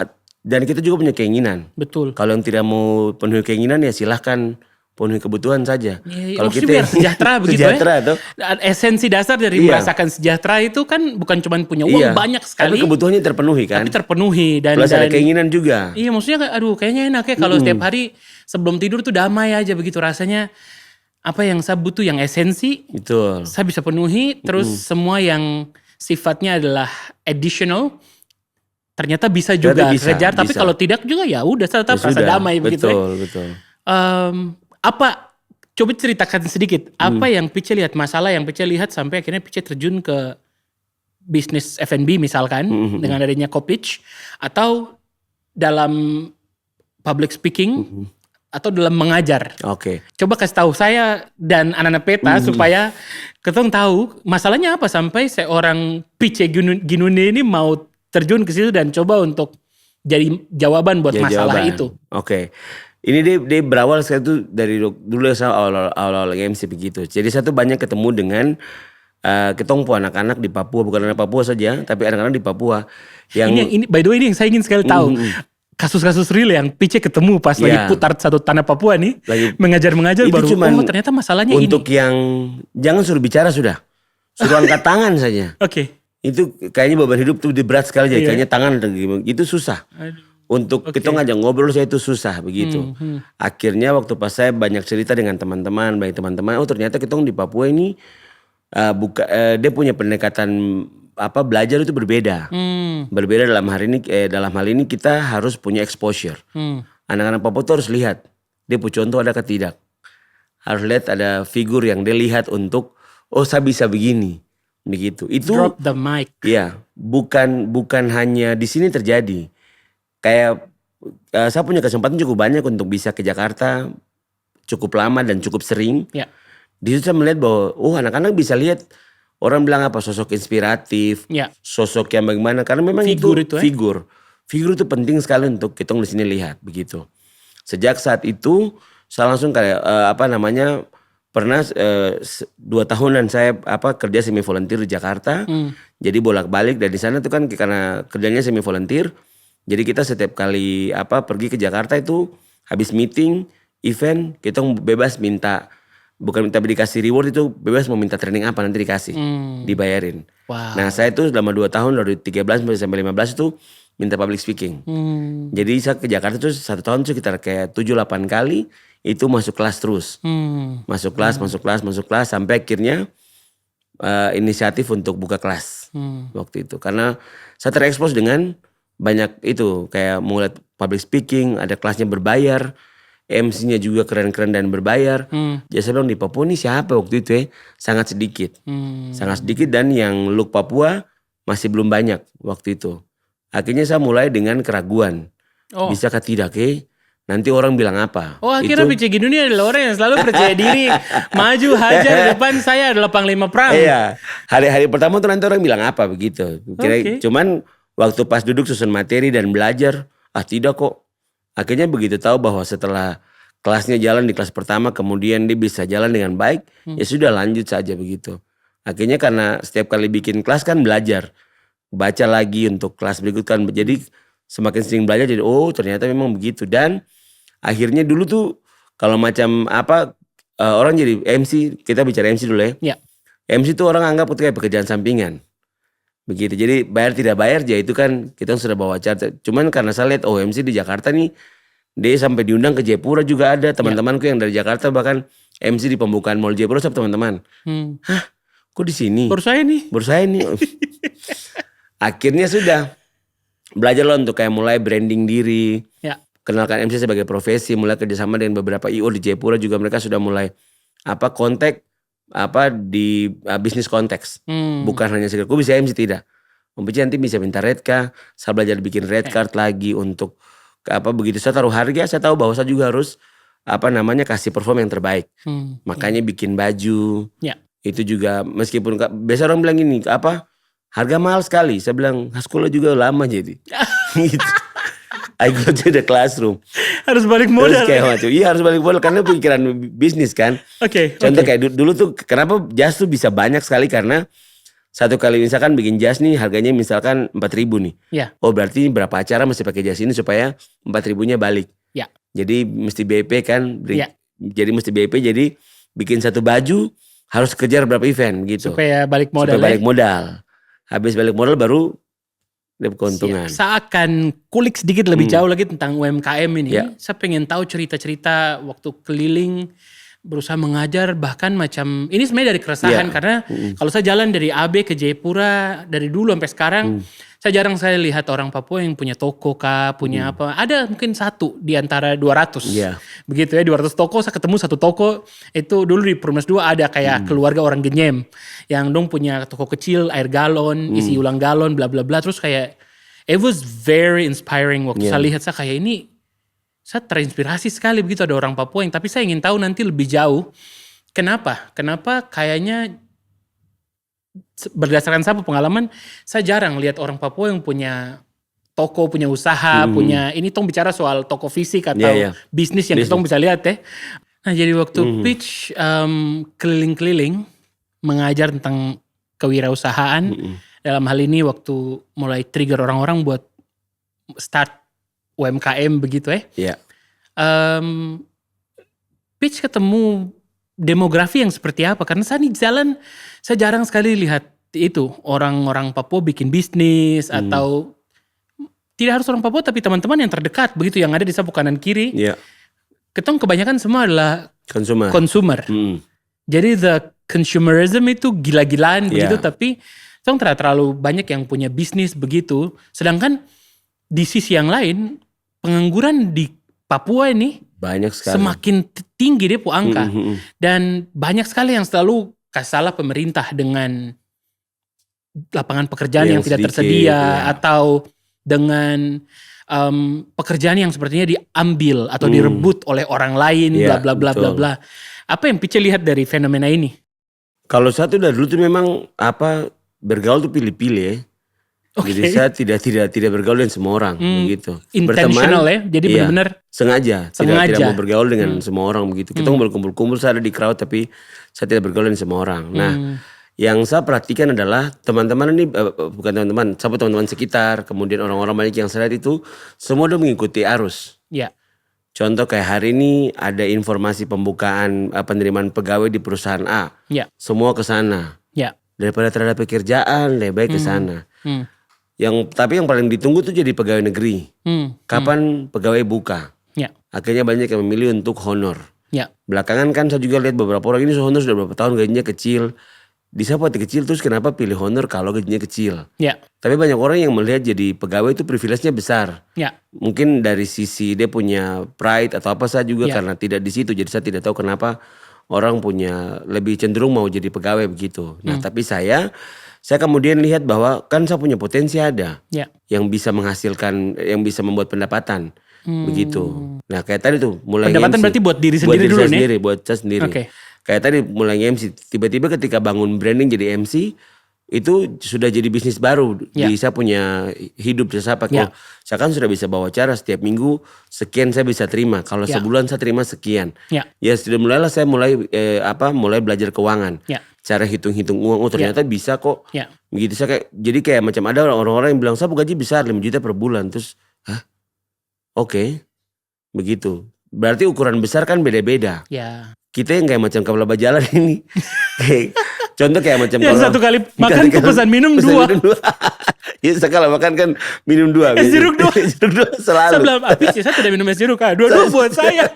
Dan kita juga punya keinginan. Betul. Kalau yang tidak mau penuhi keinginan ya silahkan penuhi kebutuhan saja. Kalau kita biar sejahtera begitu sejahtera, ya. Esensi dasar dari merasakan sejahtera itu kan bukan cuma punya uang banyak sekali. Tapi kebutuhannya terpenuhi kan. Tapi terpenuhi. Plus ada keinginan juga. Iya maksudnya aduh kayaknya enak ya kalau setiap hari sebelum tidur tuh damai aja begitu rasanya. Apa yang saya butuh yang esensi. Betul. Saya bisa penuhi. Terus semua yang sifatnya adalah additional. Ternyata bisa juga kejar. Tapi kalau tidak juga ya udah tetap rasa damai begitu ya. Betul. Apa coba ceritakan sedikit apa yang Pice lihat, masalah yang Pice lihat sampai akhirnya Pice terjun ke bisnis F&B misalkan dengan adanya Kopitch, atau dalam public speaking atau dalam mengajar. Coba kasih tahu saya dan anak-anak Peta supaya ketong tahu masalahnya apa sampai seorang Pice Ginune ini mau terjun ke situ dan coba untuk jadi jawaban buat masalah itu. Ini dia berawal saya tuh dari dulu saya awal-awal MC begitu. Jadi saya tuh banyak ketemu dengan ketemu anak-anak di Papua, bukan anak Papua saja, tapi anak-anak di Papua yang ini by the way ini yang saya ingin sekali tahu. Kasus-kasus real yang Pice ketemu pas lagi putar satu tanah Papua nih, mengajar baru ternyata masalahnya untuk ini. Yang jangan suruh bicara sudah angkat tangan saja. Itu kayaknya beban hidup tuh berat sekali jadi kayaknya tangan itu susah. Untuk kita ngajak ngobrol saya itu susah begitu. Akhirnya waktu pas saya banyak cerita dengan teman-teman, ternyata kita di Papua ini dia punya pendekatan belajar itu berbeda. Berbeda dalam hal ini kita harus punya exposure. Anak-anak Papua tuh harus lihat dia punya contoh ada atau tidak. Harus lihat ada figur yang dia lihat untuk saya bisa begini. Begitu. Itu drop the mic. Iya, bukan hanya di sini terjadi. Kayak saya punya kesempatan cukup banyak untuk bisa ke Jakarta cukup lama dan cukup sering. Di situ saya melihat bahwa anak-anak bisa lihat orang bilang apa sosok inspiratif, sosok yang bagaimana karena memang figur itu penting sekali untuk kita di sini lihat begitu. Sejak saat itu saya langsung kayak pernah 2 tahunan saya kerja semi volunteer di Jakarta. Jadi bolak-balik dan di sana tuh kan karena kerjanya semi volunteer. Jadi kita setiap kali pergi ke Jakarta itu habis meeting, event, kita bebas bukan minta dikasih reward, itu bebas mau minta training apa nanti dikasih, dibayarin. Nah saya itu selama 2 tahun dari 13 sampai 15 itu minta public speaking. Jadi saya ke Jakarta itu 1 tahun itu sekitar kayak 7-8 kali itu masuk kelas terus. Masuk kelas sampai akhirnya inisiatif untuk buka kelas waktu itu. Karena saya terekspos dengan banyak itu kayak mulai public speaking, ada kelasnya berbayar, MC-nya juga keren-keren dan berbayar. Jadi saya bilang di Papua ini siapa waktu itu sangat sedikit. Sangat sedikit dan yang look Papua masih belum banyak waktu itu. Akhirnya saya mulai dengan keraguan. Bisakah tidak nanti orang bilang apa? Akhirnya Pice Ginune adalah orang yang selalu percaya diri. Maju hajar depan saya adalah panglima perang. Iya. Hari-hari pertama tuh nanti orang bilang apa begitu. Cuman waktu pas duduk susun materi dan belajar, tidak kok. Akhirnya begitu tahu bahwa setelah kelasnya jalan di kelas pertama, kemudian dia bisa jalan dengan baik, ya sudah lanjut saja begitu. Akhirnya karena setiap kali bikin kelas kan belajar. Baca lagi untuk kelas berikut kan. Jadi semakin sering belajar jadi ternyata memang begitu. Dan akhirnya dulu tuh kalau macam orang jadi MC, kita bicara MC dulu ya. MC tuh orang anggap itu kayak pekerjaan sampingan. Begitu. Jadi bayar tidak bayar ya itu kan kita sudah bawa acara. Cuman karena saya lihat MC di Jakarta nih dia sampai diundang ke Jayapura juga ada teman-temanku yang dari Jakarta bahkan MC di pembukaan Mall Jayapura sama teman-teman. Kok di sini? Baru saya nih. Akhirnya sudah belajar loh untuk kayak mulai branding diri. Kenalkan MC sebagai profesi, mulai kerjasama dengan beberapa IO di Jayapura juga mereka sudah mulai kontak di bisnis konteks. Bukan hanya sekedar aku bisa MC, tidak. Nanti bisa minta red card, saya belajar bikin red card lagi untuk begitu saya taruh harga, saya tahu bahwa saya juga harus kasih perform yang terbaik. Makanya bikin baju. Itu juga meskipun biasa orang bilang gini, harga mahal sekali. Saya bilang sekolah juga lama jadi. Gitu. I go to the classroom. Harus balik modal. Terus kayak macam, iya harus balik modal karena pikiran bisnis kan. Contoh kayak dulu tuh kenapa jas tuh bisa banyak sekali karena satu kali misalkan bikin jas nih harganya misalkan 4.000 nih. Yeah. Oh berarti berapa acara mesti pakai jas ini supaya 4.000-nya balik. Yeah. Jadi mesti BIP kan. Yeah. Jadi mesti BIP jadi bikin satu baju harus kejar berapa event gitu. Supaya balik modal. Habis balik modal baru dapat keuntungan. Saya akan kulik sedikit lebih jauh lagi tentang UMKM ini. Saya pengen tahu cerita-cerita waktu keliling, berusaha mengajar, bahkan macam, ini sebenarnya dari keresahan karena kalau saya jalan dari AB ke Jayapura, dari dulu sampai sekarang, saya jarang lihat orang Papua yang punya toko kah, punya apa. Ada mungkin satu di antara 200. Begitu ya, 200 toko, saya ketemu satu toko, itu dulu di Perumnas 2 ada kayak keluarga orang Genyem, yang dong punya toko kecil, air galon, isi ulang galon, bla bla bla. Terus kayak, it was very inspiring waktu saya lihat, saya kayak ini, saya terinspirasi sekali begitu ada orang Papua yang, tapi saya ingin tahu nanti lebih jauh, kenapa kayaknya, berdasarkan saya pengalaman, saya jarang lihat orang Papua yang punya toko, punya usaha, punya, ini tong bicara soal toko fisik atau bisnis yang tong bisa lihat ya. Nah jadi waktu pitch keliling-keliling mengajar tentang kewirausahaan, dalam hal ini waktu mulai trigger orang-orang buat start UMKM begitu ya. Pitch ketemu demografi yang seperti apa, karena saya di jalan saya jarang sekali lihat itu orang-orang Papua bikin bisnis atau tidak harus orang Papua tapi teman-teman yang terdekat begitu yang ada di samping kanan kiri. Ketong kebanyakan semua adalah consumer. Jadi the consumerism itu gila-gilaan begitu, tapi ketong tidak terlalu banyak yang punya bisnis begitu. Sedangkan di sisi yang lain pengangguran di Papua ini banyak sekali. Semakin tinggi dia angka. Dan banyak sekali yang selalu salah pemerintah dengan lapangan pekerjaan yang tidak sedikit, tersedia atau dengan pekerjaan yang sepertinya diambil atau direbut oleh orang lain, bla bla bla bla bla. Apa yang Pice lihat dari fenomena ini? Kalau satu dari dulu tuh memang bergaul tuh pilih-pilih ya. Jadi saya tidak bergaul dengan semua orang begitu. Intentional ya, jadi benar-benar sengaja. Tidak mau bergaul dengan semua orang begitu. Kita berkumpul-kumpul, saya ada di crowd tapi saya tidak bergaul dengan semua orang. Nah, yang saya perhatikan adalah teman-teman ini bukan teman-teman, sama teman-teman sekitar, kemudian orang-orang banyak yang saya lihat itu semua udah mengikuti arus. Contoh kayak hari ini ada informasi pembukaan penerimaan pegawai di perusahaan A. Semua ke sana. Daripada terhadap pekerjaan, lebih baik ke sana. Tapi yang paling ditunggu tuh jadi pegawai negeri. Kapan pegawai buka? Akhirnya banyak yang memilih untuk honor. Belakangan kan saya juga lihat beberapa orang ini honor sudah beberapa tahun gajinya kecil. Di siapa kecil terus kenapa pilih honor kalau gajinya kecil? Tapi banyak orang yang melihat jadi pegawai itu privilege-nya besar. Mungkin dari sisi dia punya pride atau apa saja juga karena tidak di situ. Jadi saya tidak tahu kenapa orang punya lebih cenderung mau jadi pegawai begitu. Nah tapi saya kemudian lihat bahwa kan saya punya potensi ada yang bisa menghasilkan, yang bisa membuat pendapatan begitu. Nah kayak tadi tuh mulai pendapatan berarti buat diri sendiri dulu nih? Buat saya sendiri. Kayak tadi mulai MC, tiba-tiba ketika bangun branding jadi MC itu sudah jadi bisnis baru. Saya punya hidup saya pakai. Saya kan sudah bisa bawa acara setiap minggu sekian saya bisa terima. Kalau sebulan saya terima sekian. Ya sudah mulailah saya mulai belajar keuangan. Cara hitung-hitung uang, ternyata bisa kok. Begitu saya jadi kayak macam ada orang-orang yang bilang saya gaji besar 5 juta per bulan. Terus, Oke. Begitu. Berarti ukuran besar kan beda-beda. Kita yang kayak macam kapal jalan ini. Contoh kayak macam yang satu kali makan tuh pesan minum 2. Ya sekali makan kan minum 2. Es jeruk 2. Es jeruk 2 selalu. Sebelum habis saya tidak minum es jeruk. Dua-dua buat saya.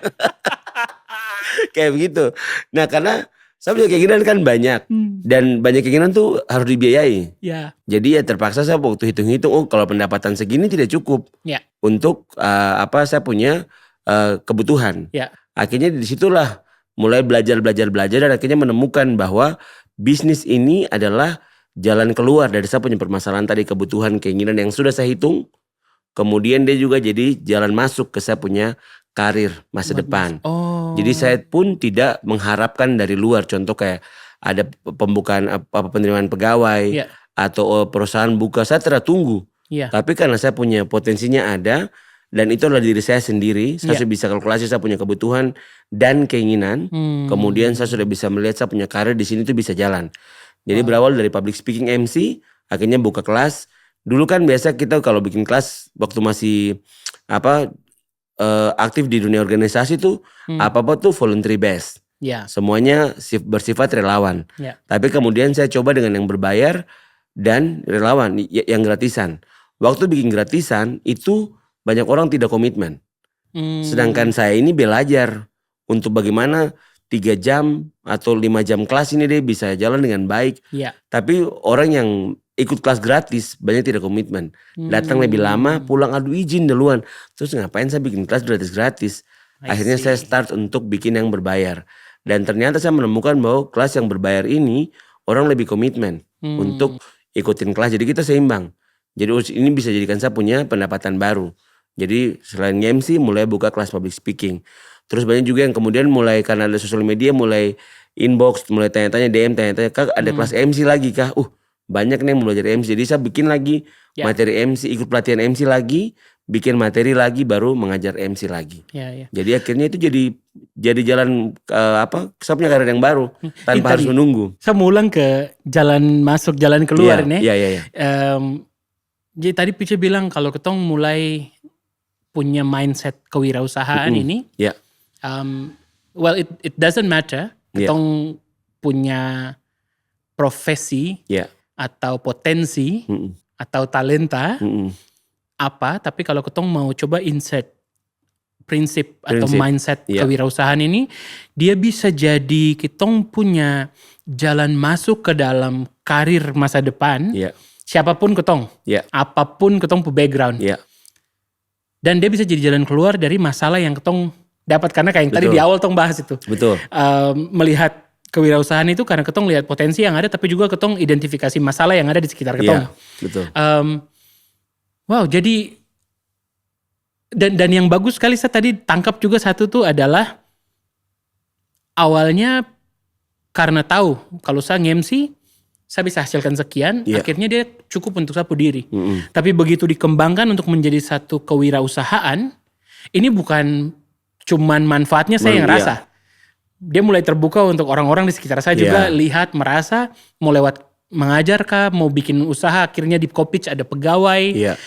Kayak begitu. Nah karena saya punya keinginan kan banyak. Dan banyak keinginan tuh harus dibiayai. Jadi ya terpaksa saya waktu hitung-hitung. Kalau pendapatan segini tidak cukup. Untuk saya punya kebutuhan. Akhirnya disitulah mulai belajar dan akhirnya menemukan bahwa bisnis ini adalah jalan keluar dari saya punya permasalahan tadi, kebutuhan, keinginan yang sudah saya hitung. Kemudian dia juga jadi jalan masuk ke saya punya karir masa depan. Jadi saya pun tidak mengharapkan dari luar. Contoh kayak ada pembukaan penerimaan pegawai atau perusahaan buka, saya tunggu. Tapi karena saya punya potensinya ada dan itu adalah diri saya sendiri, saya sudah bisa kalkulasi, saya punya kebutuhan dan keinginan. Kemudian saya sudah bisa melihat saya punya karir di sini tuh bisa jalan. Jadi berawal dari public speaking MC, akhirnya buka kelas. Dulu kan biasa kita kalau bikin kelas waktu masih aktif di dunia organisasi tuh apa-apa tuh voluntary based. Semuanya bersifat relawan. Tapi kemudian saya coba dengan yang berbayar dan relawan yang gratisan. Waktu bikin gratisan itu banyak orang tidak komitmen. Sedangkan saya ini belajar untuk bagaimana 3 jam atau 5 jam kelas ini deh bisa jalan dengan baik. Tapi orang yang ikut kelas gratis banyak tidak komitmen. Datang lebih lama, pulang aduh izin duluan. Terus ngapain saya bikin kelas gratis-gratis. Akhirnya saya start untuk bikin yang berbayar. Dan ternyata saya menemukan bahwa kelas yang berbayar ini orang lebih komitmen untuk ikutin kelas. Jadi kita seimbang. Jadi ini bisa jadikan saya punya pendapatan baru. Jadi selain MC mulai buka kelas public speaking. Terus banyak juga yang kemudian mulai karena ada sosial media mulai inbox, mulai tanya-tanya DM, tanya-tanya kak ada kelas MC lagi kah? Banyak nih yang mau belajar MC. Jadi saya bikin lagi materi MC, ikut pelatihan MC lagi, bikin materi lagi, baru mengajar MC lagi. Jadi akhirnya itu jadi jalan saya punya karir yang baru tanpa harus menunggu. Saya mau ulang ke jalan masuk, jalan keluar nih. Jadi tadi Pice bilang kalau ketong mulai punya mindset kewirausahaan ini, well it doesn't matter ketong punya profesi atau potensi atau talenta apa, tapi kalau ketong mau coba insert prinsip atau mindset kewirausahaan ini, dia bisa jadi ketong punya jalan masuk ke dalam karir masa depan. Siapapun ketong, apapun ketong pu background. Dan dia bisa jadi jalan keluar dari masalah yang ketong dapat, karena kayak yang tadi di awal tong bahas itu. Melihat kewirausahaan itu karena ketong lihat potensi yang ada, tapi juga ketong identifikasi masalah yang ada di sekitar ketong. Wow, jadi dan yang bagus sekali saya tadi tangkap juga satu tuh adalah awalnya karena tahu kalau saya nge-MC saya bisa hasilkan sekian, akhirnya dia cukup untuk sapu diri. Tapi begitu dikembangkan untuk menjadi satu kewirausahaan, ini bukan cuman manfaatnya saya yang rasa. Dia mulai terbuka untuk orang-orang di sekitar saya juga lihat, merasa, mau lewat mengajar kah, mau bikin usaha, akhirnya di Kopitch ada pegawai,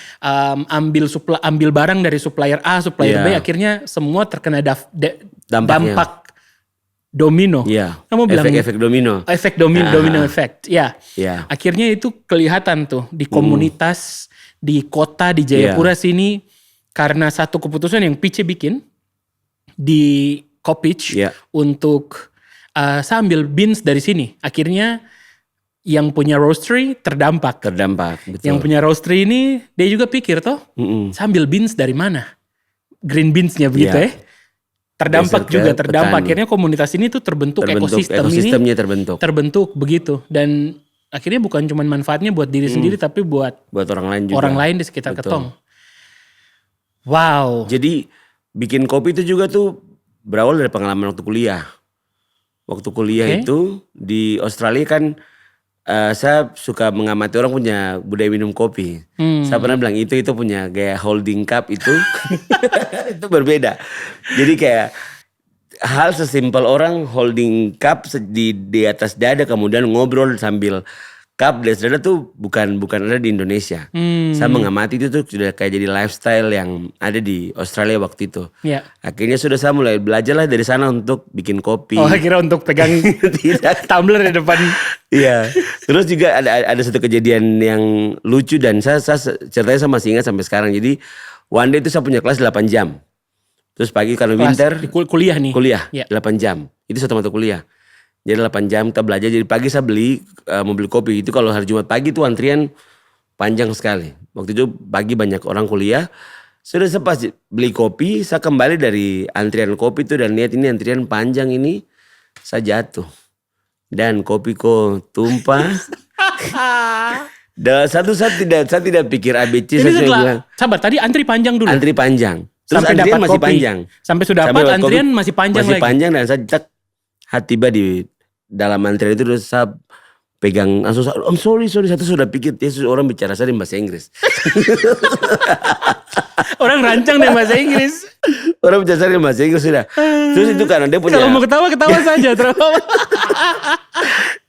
ambil barang dari supplier A, supplier B, akhirnya semua terkena dampak domino. Kamu bilang efek domino. Efek domino effect. Akhirnya itu kelihatan tuh di komunitas, di kota, di Jayapura sini, karena satu keputusan yang Pice bikin di Kopitch untuk saya ambil beans dari sini. Akhirnya yang punya roastery terdampak. Betul. Yang punya roastery ini dia juga pikir toh, saya ambil beans dari mana? Green beansnya begitu terdampak juga. Akhirnya komunitas ini tuh terbentuk ekosistemnya terbentuk begitu. Dan akhirnya bukan cuma manfaatnya buat diri sendiri, tapi buat orang lain juga. Orang lain di sekitar ketong. Wow. Jadi bikin kopi itu juga tuh berawal dari pengalaman waktu kuliah. Waktu kuliah itu di Australia kan saya suka mengamati orang punya budaya minum kopi. Saya pernah bilang itu punya gaya holding cup itu itu berbeda. Jadi kayak hal sesimpel orang holding cup di atas dada kemudian ngobrol sambil cup di atas dada tuh bukan ada di Indonesia. Saya mengamati itu tuh sudah kayak jadi lifestyle yang ada di Australia waktu itu. Akhirnya saya mulai belajar lah dari sana untuk bikin kopi. Akhirnya untuk pegang tumbler di depan. Terus juga ada satu kejadian yang lucu dan saya ceritanya saya masih ingat sampai sekarang. Jadi one day itu saya punya kelas 8 jam. Terus pagi karena winter kuliah nih. Kuliah 8 jam. Itu satu mata kuliah. Jadi 8 jam kita belajar. Jadi pagi saya mau beli kopi. Itu kalau hari Jumat pagi itu antrian panjang sekali. Waktu itu pagi banyak orang kuliah. Sudah pas beli kopi, saya kembali dari antrian kopi itu dan lihat ini antrian panjang ini, saya jatuh. Dan kopi kok tumpah. Dan saya tidak pikir ABC. Ini bilang, sabar tadi antri panjang dulu. Antri panjang. Terus sampai antrian dapat masih kopi. panjang. Sampai sudah dapat antrian masih panjang lagi. Masih panjang dan saya tiba di dalam antrian itu saya pegang langsung, I'm sorry, satu sudah pikir Yesus orang bicara saya di bahasa Inggris. Orang rancang deh bahasa Inggris. Orang bicara saya di bahasa Inggris sudah. Terus itu karena dia punya. Kalau mau ketawa saja.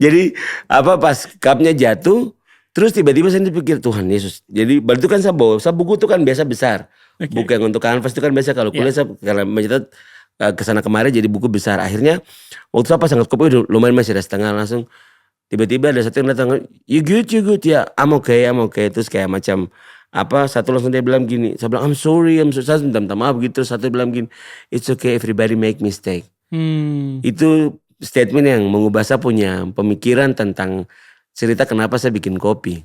Jadi pas cupnya jatuh, terus tiba-tiba saya pikir Tuhan Yesus. Jadi berarti kan saya bawa buku itu kan biasa besar. Buku yang untuk kanvas itu kan biasa kalau kuliah saya karena mencatat kesana kemari jadi buku besar. Akhirnya waktu saya pasang kopi lumayan masih ada setengah langsung. Tiba-tiba ada satu yang datang, you good ya, I'm okay. Terus kayak macam satu langsung dia bilang gini, saya bilang I'm sorry, saya minta maaf gitu. Satu bilang gini, it's okay, everybody make mistake. Itu statement yang mengubah saya punya pemikiran tentang cerita kenapa saya bikin kopi.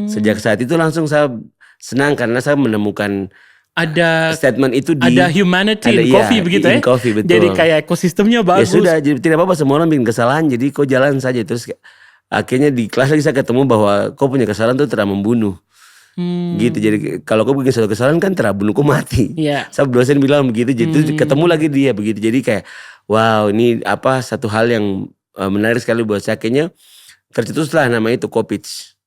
Sejak saat itu langsung saya senang karena saya menemukan ada statement itu ada humanity in coffee begitu in coffee, betul. Jadi kayak ekosistemnya bagus. Ya sudah, jadi tidak apa-apa semua orang bikin kesalahan, jadi kau jalan saja. Terus akhirnya di kelas lagi saya ketemu bahwa kau punya kesalahan itu tidak membunuh. Gitu, jadi kalau kau bikin satu kesalahan kan tidak bunuh, kau mati. Saya dosen bilang begitu, jadi ketemu lagi dia begitu. Jadi kayak wow, ini satu hal yang menarik sekali buat saya. Akhirnya tercetuslah nama itu Kopits.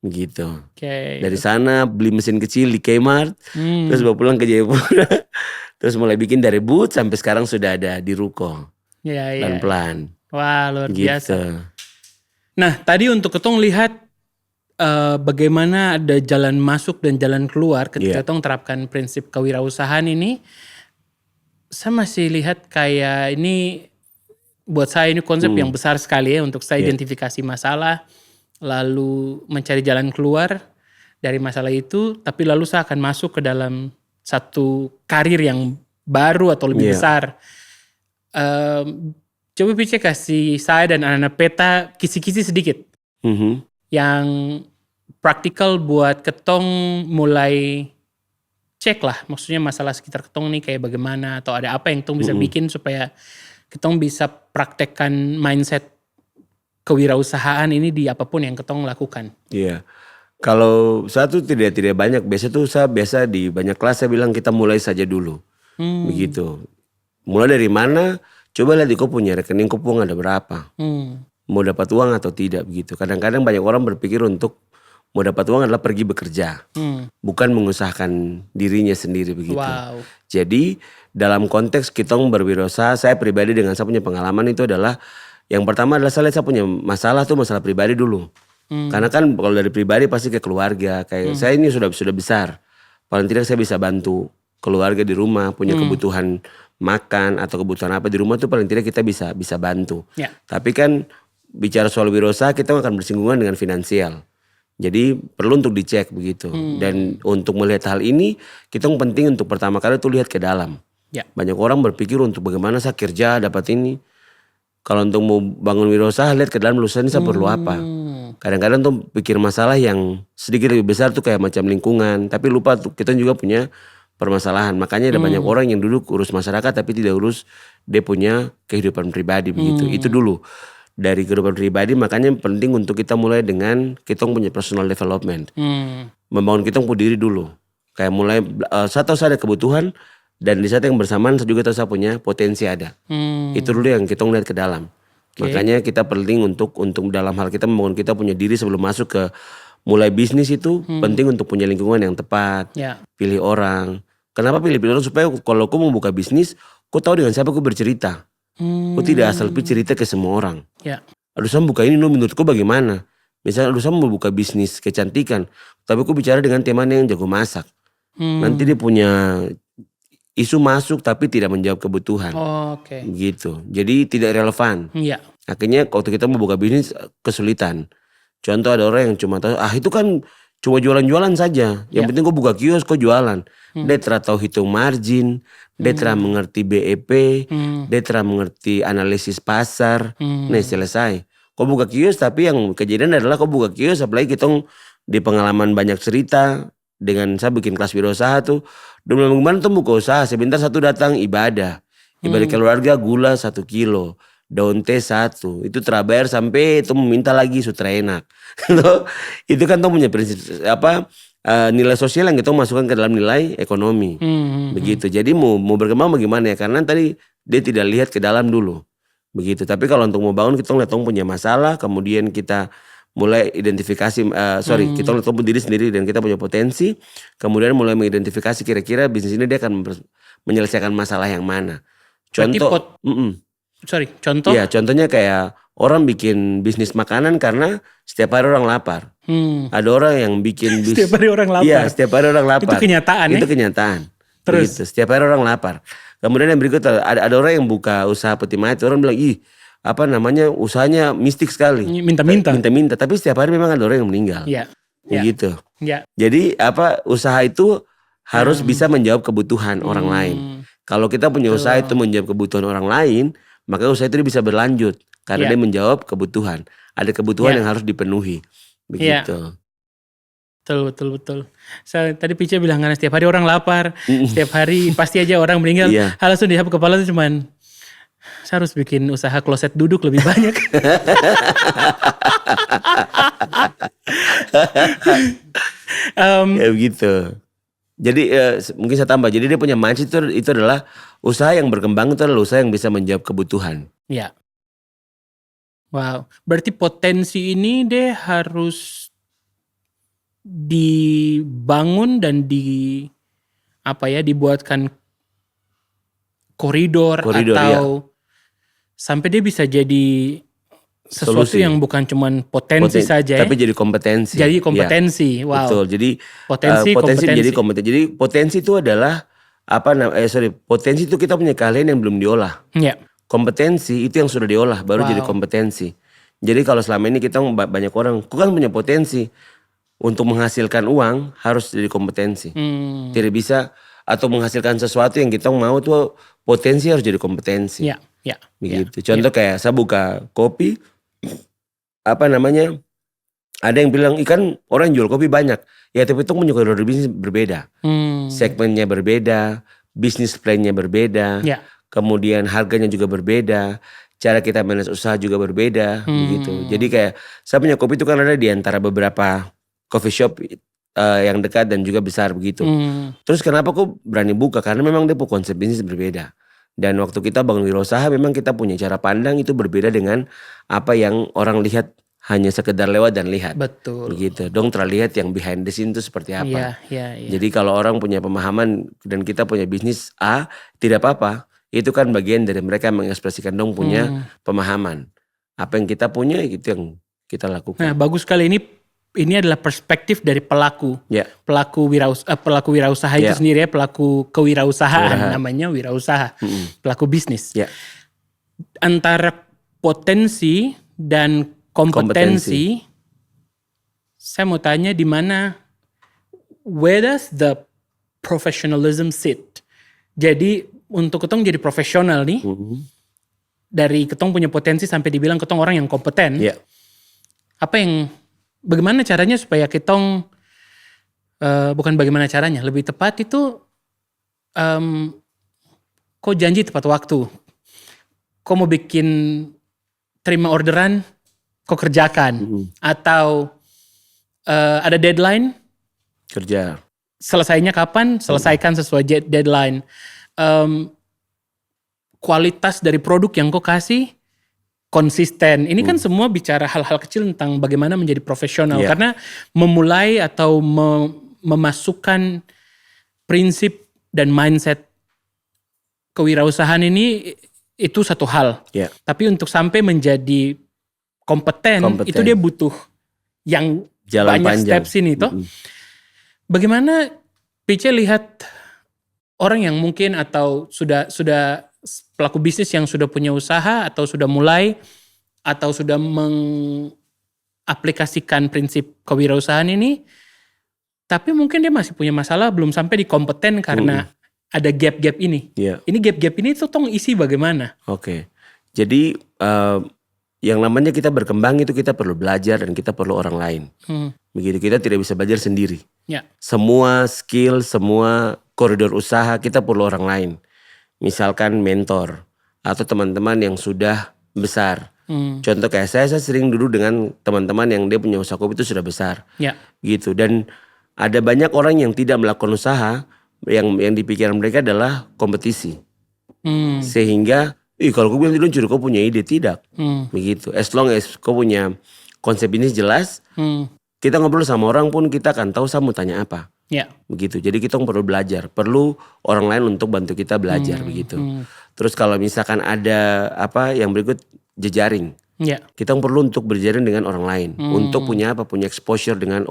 Begitu. Dari sana beli mesin kecil di Kmart, terus bawa pulang ke Jayapura, terus mulai bikin dari boot sampai sekarang sudah ada di ruko. Pelan-pelan. Wah, luar biasa. Nah, tadi untuk ketong lihat bagaimana ada jalan masuk dan jalan keluar ketika ketong terapkan prinsip kewirausahaan ini. Saya masih lihat kayak ini buat saya ini konsep yang besar sekali ya untuk saya identifikasi masalah, lalu mencari jalan keluar dari masalah itu, tapi lalu saya akan masuk ke dalam satu karir yang baru atau lebih besar. Coba Pice kasih saya dan anak-anak peta kisi-kisi sedikit. Yang praktikal buat ketong mulai cek lah. Maksudnya masalah sekitar ketong nih kayak bagaimana, atau ada apa yang ketong bisa bikin supaya ketong bisa praktekkan mindset kewirausahaan ini di apapun yang ketong lakukan. Iya. Kalau saya tuh tidak banyak. Biasa di banyak kelas saya bilang kita mulai saja dulu. Begitu. Mulai dari mana? Coba lihat kau punya rekening kau uang ada berapa. Mau dapat uang atau tidak begitu. Kadang-kadang banyak orang berpikir untuk mau dapat uang adalah pergi bekerja. Bukan mengusahakan dirinya sendiri begitu. Wow. Jadi dalam konteks kita berwirausaha, saya pribadi dengan saya punya pengalaman itu adalah yang pertama adalah saya punya masalah pribadi dulu. Karena kan kalau dari pribadi pasti ke keluarga. Kayak saya ini sudah besar. Paling tidak saya bisa bantu keluarga di rumah. Punya kebutuhan makan atau kebutuhan apa di rumah tuh paling tidak kita bisa bantu. Tapi kan bicara soal wirausaha kita akan bersinggungan dengan finansial. Jadi perlu untuk dicek begitu. Dan untuk melihat hal ini kita penting untuk pertama kali tuh lihat ke dalam. Banyak orang berpikir untuk bagaimana saya kerja dapat ini. Kalau untuk mau bangun wirausaha lihat ke dalam lulusan ini saya perlu apa. Kadang-kadang tuh pikir masalah yang sedikit lebih besar tuh kayak macam lingkungan. Tapi lupa tuh kita juga punya permasalahan. Makanya ada banyak orang yang duduk urus masyarakat tapi tidak urus dia punya kehidupan pribadi begitu. Itu dulu. Dari kehidupan pribadi makanya penting untuk kita mulai dengan kita punya personal development. Membangun kita punya diri dulu. Kayak mulai saya tahu saya ada kebutuhan. Dan di saat yang bersamaan saya juga tahu saya punya potensi ada. Itu dulu yang kita lihat ke dalam. Makanya kita penting untuk dalam hal kita membangun kita punya diri sebelum masuk ke mulai bisnis itu penting untuk punya lingkungan yang tepat. Pilih orang. Kenapa pilih orang? Supaya kalau kau mau buka bisnis, kau tahu dengan siapa kau bercerita. Kau tidak asal cerita ke semua orang. Aduh saya buka ini menurut kau bagaimana? Misalnya aduh saya mau buka bisnis kecantikan. Tapi kau bicara dengan temannya yang jago masak. Nanti dia punya isu masuk tapi tidak menjawab kebutuhan. Gitu. Jadi tidak relevan. Akhirnya waktu kita mau buka bisnis kesulitan. Contoh ada orang yang cuma tahu itu kan cuma jualan-jualan saja. Yang penting kau buka kios kau jualan. Dia tidak tahu hitung margin. Dia tidak mengerti BEP. Dia tidak mengerti analisis pasar. Nah selesai. Kau buka kios tapi yang kejadian adalah kau buka kios apalagi kita di pengalaman banyak cerita. Dengan saya bikin kelas wirausaha tuh. Dia bilang gimana tuh buka usaha. Sebentar satu datang ibadah. Ibadah keluarga gula 1 kilo. Daun teh 1. Itu terabayar sampai itu meminta lagi sutra enak. Itu kan tuh punya prinsip nilai sosial yang kita masukkan ke dalam nilai ekonomi. Begitu. Jadi mau berkembang bagaimana ya. Karena tadi dia tidak lihat ke dalam dulu. begitu. Tapi kalau untuk mau bangun kita ngeliat punya masalah, kemudian kita mulai identifikasi, kita ngeliat diri sendiri dan kita punya potensi, kemudian mulai mengidentifikasi kira-kira bisnis ini dia akan menyelesaikan masalah yang mana. Contoh, contoh? Iya, contohnya kayak orang bikin bisnis makanan karena setiap hari orang lapar. Ada orang yang bikin bisnis setiap hari orang lapar. Iya, setiap hari orang lapar. Itu kenyataan. Itu kenyataan. Terus begitu. Setiap hari orang lapar. Kemudian yang berikut ada orang yang buka usaha peti mati, orang bilang, usahanya mistik sekali. Minta-minta. Tapi setiap hari memang ada orang yang meninggal. Iya. Begitu. Iya. Jadi usaha itu harus bisa menjawab kebutuhan orang lain. Kalau kita punya usaha itu menjawab kebutuhan orang lain, maka usaha itu bisa berlanjut karena dia menjawab kebutuhan. Ada kebutuhan yang harus dipenuhi. Begitu. Betul. Tadi Pice bilang kan setiap hari orang lapar, setiap hari pasti aja orang meninggal. Hal langsung di kepala itu cuman saya harus bikin usaha kloset duduk lebih banyak. Ya begitu. Jadi mungkin saya tambah. Jadi dia punya mindset itu adalah usaha yang berkembang itu adalah usaha yang bisa menjawab kebutuhan. Ya. Wow. Berarti potensi ini dia harus dibangun dan dibuatkan koridor atau sampai dia bisa jadi sesuatu yang bukan cuman potensi saja tapi jadi kompetensi. Jadi kompetensi. Wow. Betul. Jadi potensi jadi kompetensi. Jadi potensi itu adalah potensi itu kita punya keahlian yang belum diolah. Ya. Kompetensi itu yang sudah diolah baru jadi kompetensi. Jadi kalau selama ini kita banyak orang, aku kan punya potensi untuk menghasilkan uang harus jadi kompetensi. Tidak bisa atau menghasilkan sesuatu yang kita mau tuh potensi harus jadi kompetensi. Ya. Begitu. Contoh kayak saya buka kopi, ada yang bilang ikan orang yang jual kopi banyak. Ya tapi itu punya koridor bisnis berbeda. Segmennya berbeda, bisnis plan-nya berbeda. Kemudian harganya juga berbeda. Cara kita manage usaha juga berbeda. Begitu. Jadi kayak saya punya kopi itu kan ada di antara beberapa coffee shop yang dekat dan juga besar begitu. Terus kenapa kok berani buka? Karena memang dia punya konsep bisnis berbeda. Dan waktu kita bangun wirausaha memang kita punya cara pandang itu berbeda dengan apa yang orang lihat hanya sekedar lewat dan lihat. Betul. Begitu. Dong terlihat yang behind the scene itu seperti apa. Iya. Jadi kalau orang punya pemahaman dan kita punya bisnis A, tidak apa-apa. Itu kan bagian dari mereka mengekspresikan dong punya pemahaman. Apa yang kita punya itu yang kita lakukan. Nah, bagus sekali ini adalah perspektif dari pelaku wirausaha itu sendiri ya, pelaku kewirausahaan namanya wirausaha, pelaku bisnis. Antara potensi dan kompetensi, saya mau tanya di mana, where does the professionalism sit? Jadi untuk ketong jadi profesional nih, dari ketong punya potensi sampai dibilang ketong orang yang kompeten, bagaimana caranya supaya ketong, bukan bagaimana caranya, lebih tepat itu, kok janji tepat waktu, kok mau terima orderan, kok kerjakan, atau ada deadline, kerja, selesainya kapan, selesaikan sesuai deadline, kualitas dari produk yang kok kasih, konsisten. Ini kan semua bicara hal-hal kecil tentang bagaimana menjadi profesional. Karena memulai atau memasukkan prinsip dan mindset kewirausahaan ini itu satu hal. Tapi untuk sampai menjadi kompeten. Itu dia butuh yang jalan banyak panjang. steps ini. Bagaimana Pice lihat orang yang mungkin atau sudah pelaku bisnis yang sudah punya usaha atau sudah mulai atau sudah mengaplikasikan prinsip kewirausahaan ini, tapi mungkin dia masih punya masalah belum sampai di kompeten karena ada gap-gap ini. Ini gap-gap ini tuh tong isi bagaimana? Jadi yang namanya kita berkembang itu kita perlu belajar dan kita perlu orang lain. Begitu, kita tidak bisa belajar sendiri. Semua skill, semua koridor usaha kita perlu orang lain. Misalkan mentor atau teman-teman yang sudah besar. Contoh kayak saya sering duduk dengan teman-teman yang dia punya usaha kopi itu sudah besar. Gitu. Dan ada banyak orang yang tidak melakukan usaha yang di pikiran mereka adalah kompetisi. Sehingga Kalau gue bilang tidak kau punya ide, tidak. Begitu. As long as kau punya konsep bisnis jelas, kita ngobrol sama orang pun kita akan tahu saya mau tanya apa. Begitu. Jadi kita perlu belajar, perlu orang lain untuk bantu kita belajar begitu. Terus kalau misalkan ada apa yang berikut, jejaring. Kita perlu untuk berjaring dengan orang lain. Untuk punya apa? Punya exposure dengan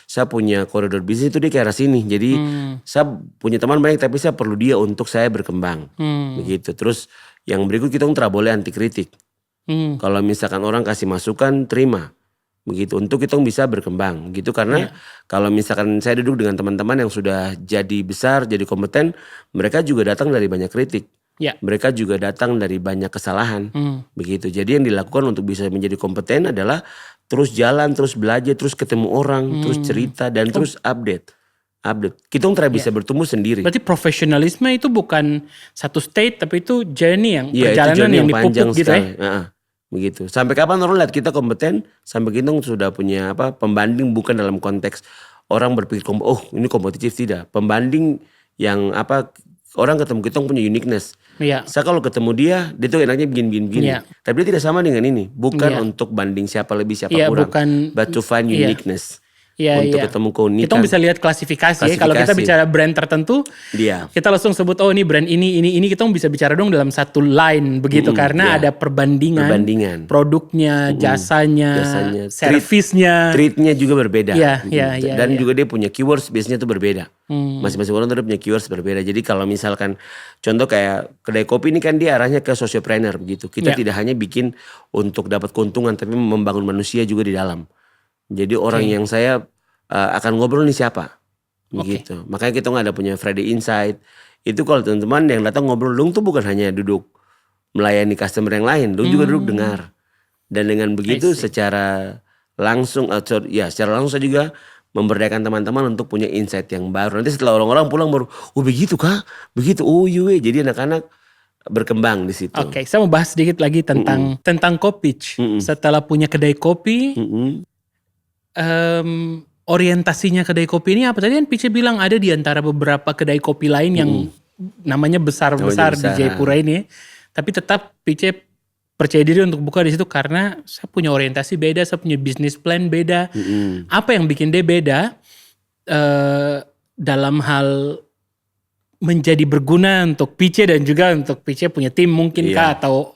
saya punya koridor bisnis itu dia ke arah sini. Jadi saya punya teman banyak tapi saya perlu dia untuk saya berkembang. Begitu. Terus yang berikut kita tidak boleh anti kritik. Kalau misalkan orang kasih masukan, terima. Begitu. Untuk kita bisa berkembang gitu. Karena kalau misalkan saya duduk dengan teman-teman yang sudah jadi besar, jadi kompeten, mereka juga datang dari banyak kritik. Mereka juga datang dari banyak kesalahan. Begitu. Jadi yang dilakukan untuk bisa menjadi kompeten adalah terus jalan, terus belajar, terus ketemu orang, terus cerita, dan terus update. Kita tidak bisa bertumbuh sendiri. Berarti profesionalisme itu bukan satu state, tapi itu journey perjalanan yang dipupuk gitu ya. Begitu. Sampai kapan orang lihat kita kompeten, sampai kita sudah punya pembanding, bukan dalam konteks orang berpikir ini kompetitif, tidak. Pembanding yang orang ketemu kita punya uniqueness. Saya kalau ketemu dia tuh enaknya begini. Tapi dia tidak sama dengan ini. Bukan untuk banding siapa lebih siapa kurang. But to find uniqueness. Untuk ketemu keunikan. Kita bisa lihat klasifikasi. Kalau kita bicara brand tertentu, kita langsung sebut ini brand ini. Kita bisa bicara dong dalam satu line begitu. Karena ada perbandingan. Produknya, jasanya, servisnya. Treatnya juga berbeda. Dan juga dia punya keywords biasanya itu berbeda. Masing-masing orang tuh punya keywords berbeda. Jadi kalau misalkan contoh kayak kedai kopi ini kan dia arahnya ke sociopreneur begitu. Kita tidak hanya bikin untuk dapat keuntungan, tapi membangun manusia juga di dalam. Jadi orang yang saya akan ngobrol nih siapa, gitu. Makanya kita nggak ada punya Friday Insight. Itu kalau teman-teman yang datang ngobrol, lu tuh bukan hanya duduk melayani customer yang lain, lu juga duduk dengar. Dan dengan begitu secara langsung, secara langsung saya juga memberdayakan teman-teman untuk punya insight yang baru. Nanti setelah orang-orang pulang baru, begitu kah? Begitu, jadi anak-anak berkembang di situ. Saya mau bahas sedikit lagi tentang Kopitch. Setelah punya kedai kopi. Orientasinya kedai kopi ini apa? Tadi kan Pice bilang ada di antara beberapa kedai kopi lain yang namanya besar-besar di Jayapura ini. Tapi tetap Pice percaya diri untuk buka di situ karena saya punya orientasi beda, saya punya bisnis plan beda. Apa yang bikin dia beda dalam hal menjadi berguna untuk Pice dan juga untuk Pice punya tim mungkin kah atau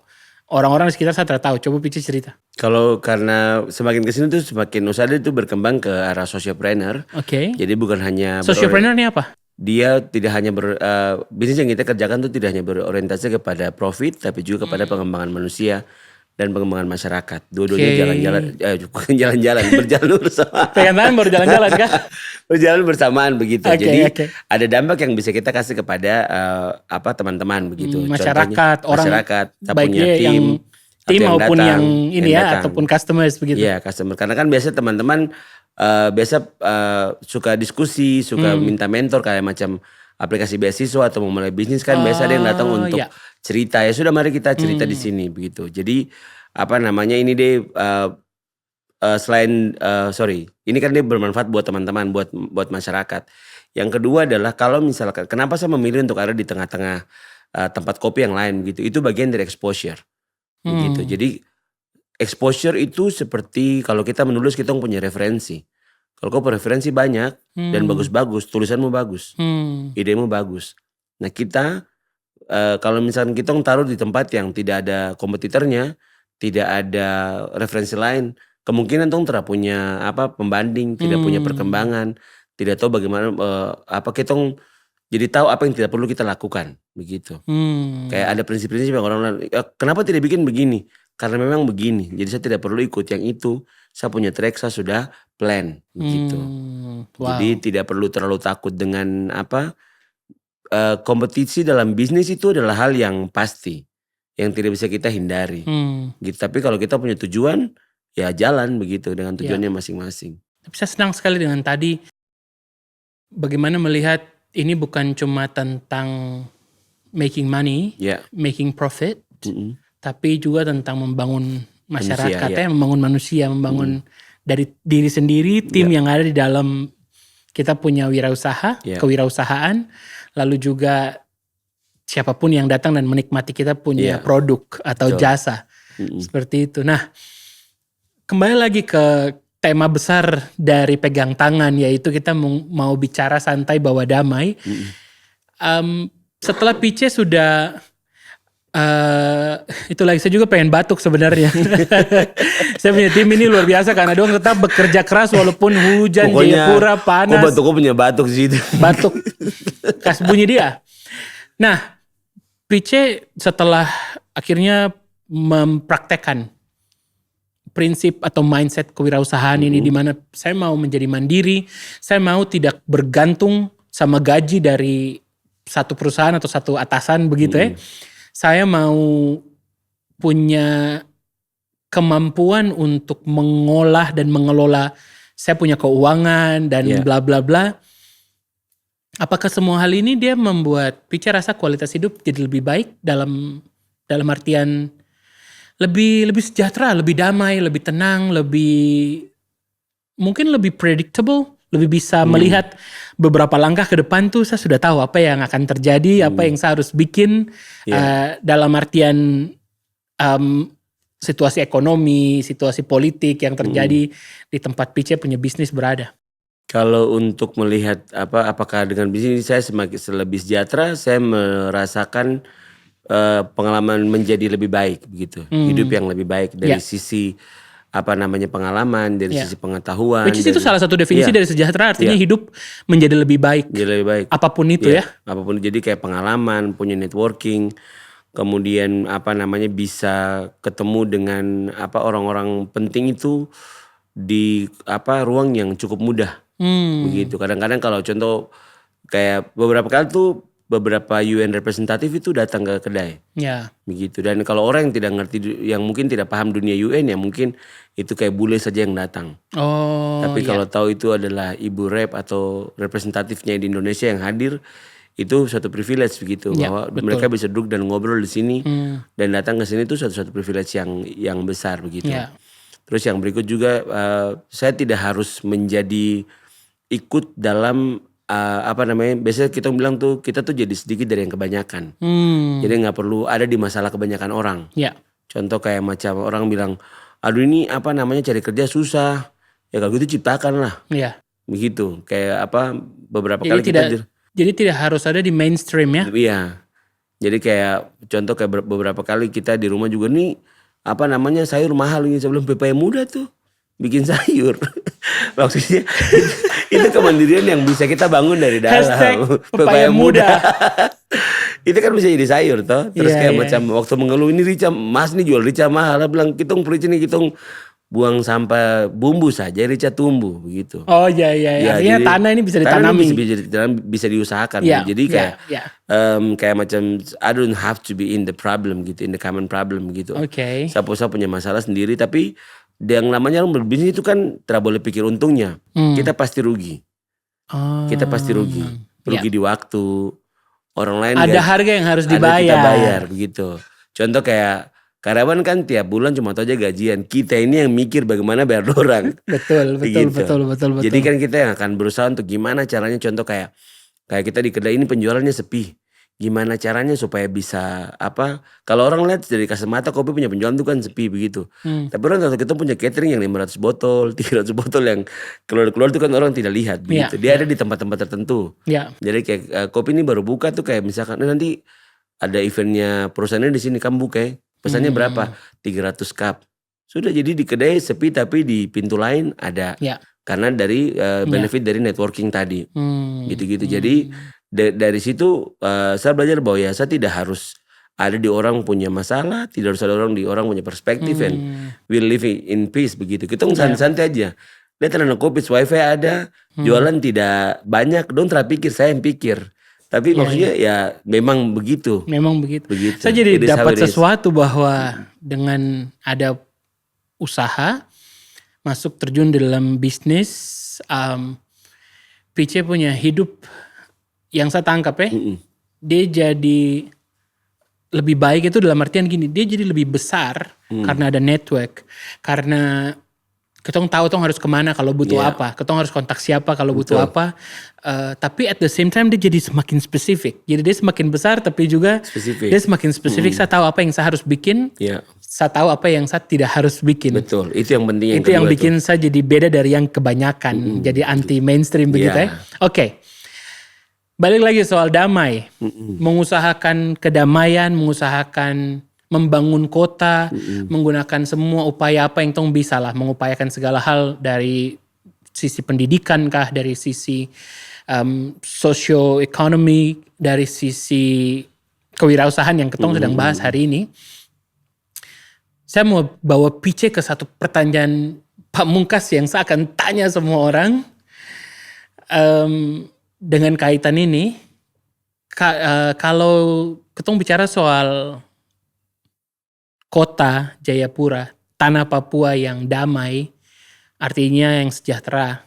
orang-orang di sekitar saya tidak tahu. Coba Pice cerita. Kalau karena semakin kesini tuh semakin usaha dia tuh berkembang ke arah sociopreneur. Jadi bukan hanya sociopreneur ini apa? Dia tidak hanya bisnis yang kita kerjakan tuh tidak hanya berorientasi kepada profit, tapi juga kepada pengembangan manusia dan pengembangan masyarakat. Dua-duanya jalan-jalan, berjalan bersama. Pengen tangan baru jalan-jalan kan? Berjalan bersamaan begitu. Jadi ada dampak yang bisa kita kasih kepada teman-teman begitu. Masyarakat, contohnya, masyarakat, kita punya tim maupun yang ini ataupun customers begitu. Iya, customer. Karena kan biasa teman-teman suka diskusi, suka minta mentor kayak macam aplikasi beasiswa atau memulai bisnis kan biasa ada yang datang untuk cerita. Ya sudah, mari kita cerita di sini begitu. Jadi ini deh selain ini kan dia bermanfaat buat teman-teman, buat masyarakat. Yang kedua adalah kalau misalkan kenapa saya memilih untuk ada di tengah-tengah tempat kopi yang lain gitu. Itu bagian dari exposure. Begitu. Jadi exposure itu seperti kalau kita menulis kita punya referensi. Kalau kau referensi banyak dan bagus-bagus, tulisanmu bagus, idemu bagus. Nah kita kalau misalkan kita taruh di tempat yang tidak ada kompetitornya, tidak ada referensi lain, kemungkinan tidak punya pembanding, tidak punya perkembangan, tidak tahu bagaimana kita jadi tahu apa yang tidak perlu kita lakukan begitu. Kayak ada prinsip-prinsip yang orang kenapa tidak bikin begini? Karena memang begini. Jadi saya tidak perlu ikut yang itu. Saya punya track, saya sudah plan begitu. Jadi tidak perlu terlalu takut dengan kompetisi dalam bisnis itu adalah hal yang pasti, yang tidak bisa kita hindari. Gitu. Tapi kalau kita punya tujuan, ya jalan begitu dengan tujuannya masing-masing. Tapi saya senang sekali dengan tadi bagaimana melihat ini bukan cuma tentang making money, making profit, tapi juga tentang membangun masyarakat, membangun manusia, membangun dari diri sendiri, tim yang ada di dalam kita punya wirausaha, kewirausahaan, lalu juga siapapun yang datang dan menikmati kita punya produk atau jasa. Seperti itu. Nah, kembali lagi ke tema besar dari pegang tangan, yaitu kita mau bicara santai bawa damai. Setelah Pice sudah itu lagi, saya juga pengen batuk sebenarnya. Saya punya tim ini luar biasa karena doang tetap bekerja keras walaupun hujan, Jayapura panas. Kok batuk punya batuk sih itu. Batuk, kasih bunyi dia. Nah, Pice setelah akhirnya mempraktekkan prinsip atau mindset kewirausahaan ini, di mana saya mau menjadi mandiri, saya mau tidak bergantung sama gaji dari satu perusahaan atau satu atasan begitu ya. Saya mau punya kemampuan untuk mengolah dan mengelola, saya punya keuangan dan bla bla bla. Apakah semua hal ini dia membuat Pice rasa kualitas hidup jadi lebih baik dalam artian lebih sejahtera, lebih damai, lebih tenang, mungkin lebih predictable, lebih bisa melihat beberapa langkah ke depan tuh saya sudah tahu apa yang akan terjadi, apa yang saya harus bikin dalam artian situasi ekonomi, situasi politik yang terjadi di tempat Pice punya bisnis berada. Kalau untuk melihat apakah dengan bisnis saya semakin lebih sejahtera, saya merasakan pengalaman menjadi lebih baik begitu, hidup yang lebih baik dari sisi pengalaman, dari sisi pengetahuan. Which is itu salah satu definisi dari sejahtera, artinya hidup menjadi lebih baik. Menjadi lebih baik. Apapun itu apapun, jadi kayak pengalaman, punya networking, kemudian bisa ketemu dengan orang-orang penting itu di ruang yang cukup mudah. Begitu. Kadang-kadang kalau contoh kayak beberapa kali tuh beberapa UN representatif itu datang ke kedai. Begitu. Dan kalau orang yang tidak ngerti, yang mungkin tidak paham dunia UN, ya mungkin itu kayak bule saja yang datang. Tapi kalau tahu itu adalah ibu rep atau representatifnya di Indonesia yang hadir, itu suatu privilege begitu, bahwa mereka bisa duduk dan ngobrol di sini dan datang ke sini itu suatu privilege yang besar begitu. Terus yang berikut juga saya tidak harus menjadi ikut dalam biasanya kita bilang tuh kita tuh jadi sedikit dari yang kebanyakan. Jadi nggak perlu ada di masalah kebanyakan orang. Contoh kayak macam orang bilang, aduh ini cari kerja susah. Ya kalau gitu ciptakan lah. Begitu. Kayak beberapa jadi kali jadi tidak harus ada di mainstream ya. Iya. Jadi kayak contoh kayak beberapa kali kita di rumah juga nih sayur mahal ini, sebelum PPM muda tuh bikin sayur. Maksudnya itu kemandirian yang bisa kita bangun dari dalam. Pepaya muda. Itu kan bisa jadi sayur toh. Terus kayak macam waktu mengeluh ini rica, mas nih jual rica mahal. Bilang kita buang sampah bumbu saja rica tumbuh begitu. Artinya jadi, tanah ini bisa ditanami. Bisa diusahakan. Jadi kayak kayak macam I don't have to be in the problem gitu, in the common problem gitu. Saya punya masalah sendiri, tapi yang namanya orang berbisnis itu kan tidak boleh pikir untungnya. Kita pasti rugi. Kita pasti rugi. Rugi di waktu. Orang lain ada harga yang harus dibayar. Ada kita bayar begitu. Contoh kayak karyawan kan tiap bulan cuma tahu aja gajian. Kita ini yang mikir bagaimana bayar orang. Betul. Jadi kan kita yang akan berusaha untuk gimana caranya, contoh kayak kita di kedai ini penjualannya sepi. Gimana caranya supaya bisa kalau orang lihat dari kasat mata kopi punya penjualan itu kan sepi begitu. Tapi orang kalau kita punya catering yang 500 botol, 300 botol yang keluar itu kan orang tidak lihat begitu. Dia ada di tempat-tempat tertentu. Jadi kayak kopi ini baru buka tuh kayak misalkan nanti ada eventnya perusahaannya di sini, kamu buka ya. Pesannya berapa? 300 cup. Sudah, jadi di kedai sepi tapi di pintu lain ada. Karena dari benefit dari networking tadi. Gitu-gitu. Jadi dari situ saya belajar bahwa ya saya tidak harus ada di orang punya masalah, tidak harus ada di orang punya perspektif, and we live in peace begitu. Kita santai-santai aja. Lihat anak kopi, wifi ada, jualan tidak banyak, dong terpikir, saya yang pikir. Tapi maksudnya ya memang begitu. Begitu. Saya jadi dapat sesuatu bahwa dengan ada usaha, masuk terjun di dalam bisnis, Pice punya hidup yang saya tangkap dia jadi lebih baik itu dalam artian gini, dia jadi lebih besar karena ada network, karena Ketong tahu tong harus kemana kalau butuh apa. Ketong harus kontak siapa kalau butuh apa. Tapi at the same time dia jadi semakin spesifik. Jadi dia semakin besar tapi juga dia semakin spesifik. Saya tahu apa yang saya harus bikin. Saya tahu apa yang saya tidak harus bikin. Betul, itu yang penting. Itu yang bikin saya jadi beda dari yang kebanyakan. Jadi anti mainstream begitu ya. Oke. Balik lagi soal damai. Mengusahakan kedamaian, mengusahakan membangun kota, menggunakan semua upaya apa yang tong bisa lah, mengupayakan segala hal dari sisi pendidikan kah, dari sisi socio-ekonomi, dari sisi kewirausahaan yang ketong sedang bahas hari ini. Saya mau bawa Pice ke satu pertanyaan pamungkas yang saya akan tanya semua orang dengan kaitan ini. Kalau ketong bicara soal kota Jayapura, tanah Papua yang damai, artinya yang sejahtera.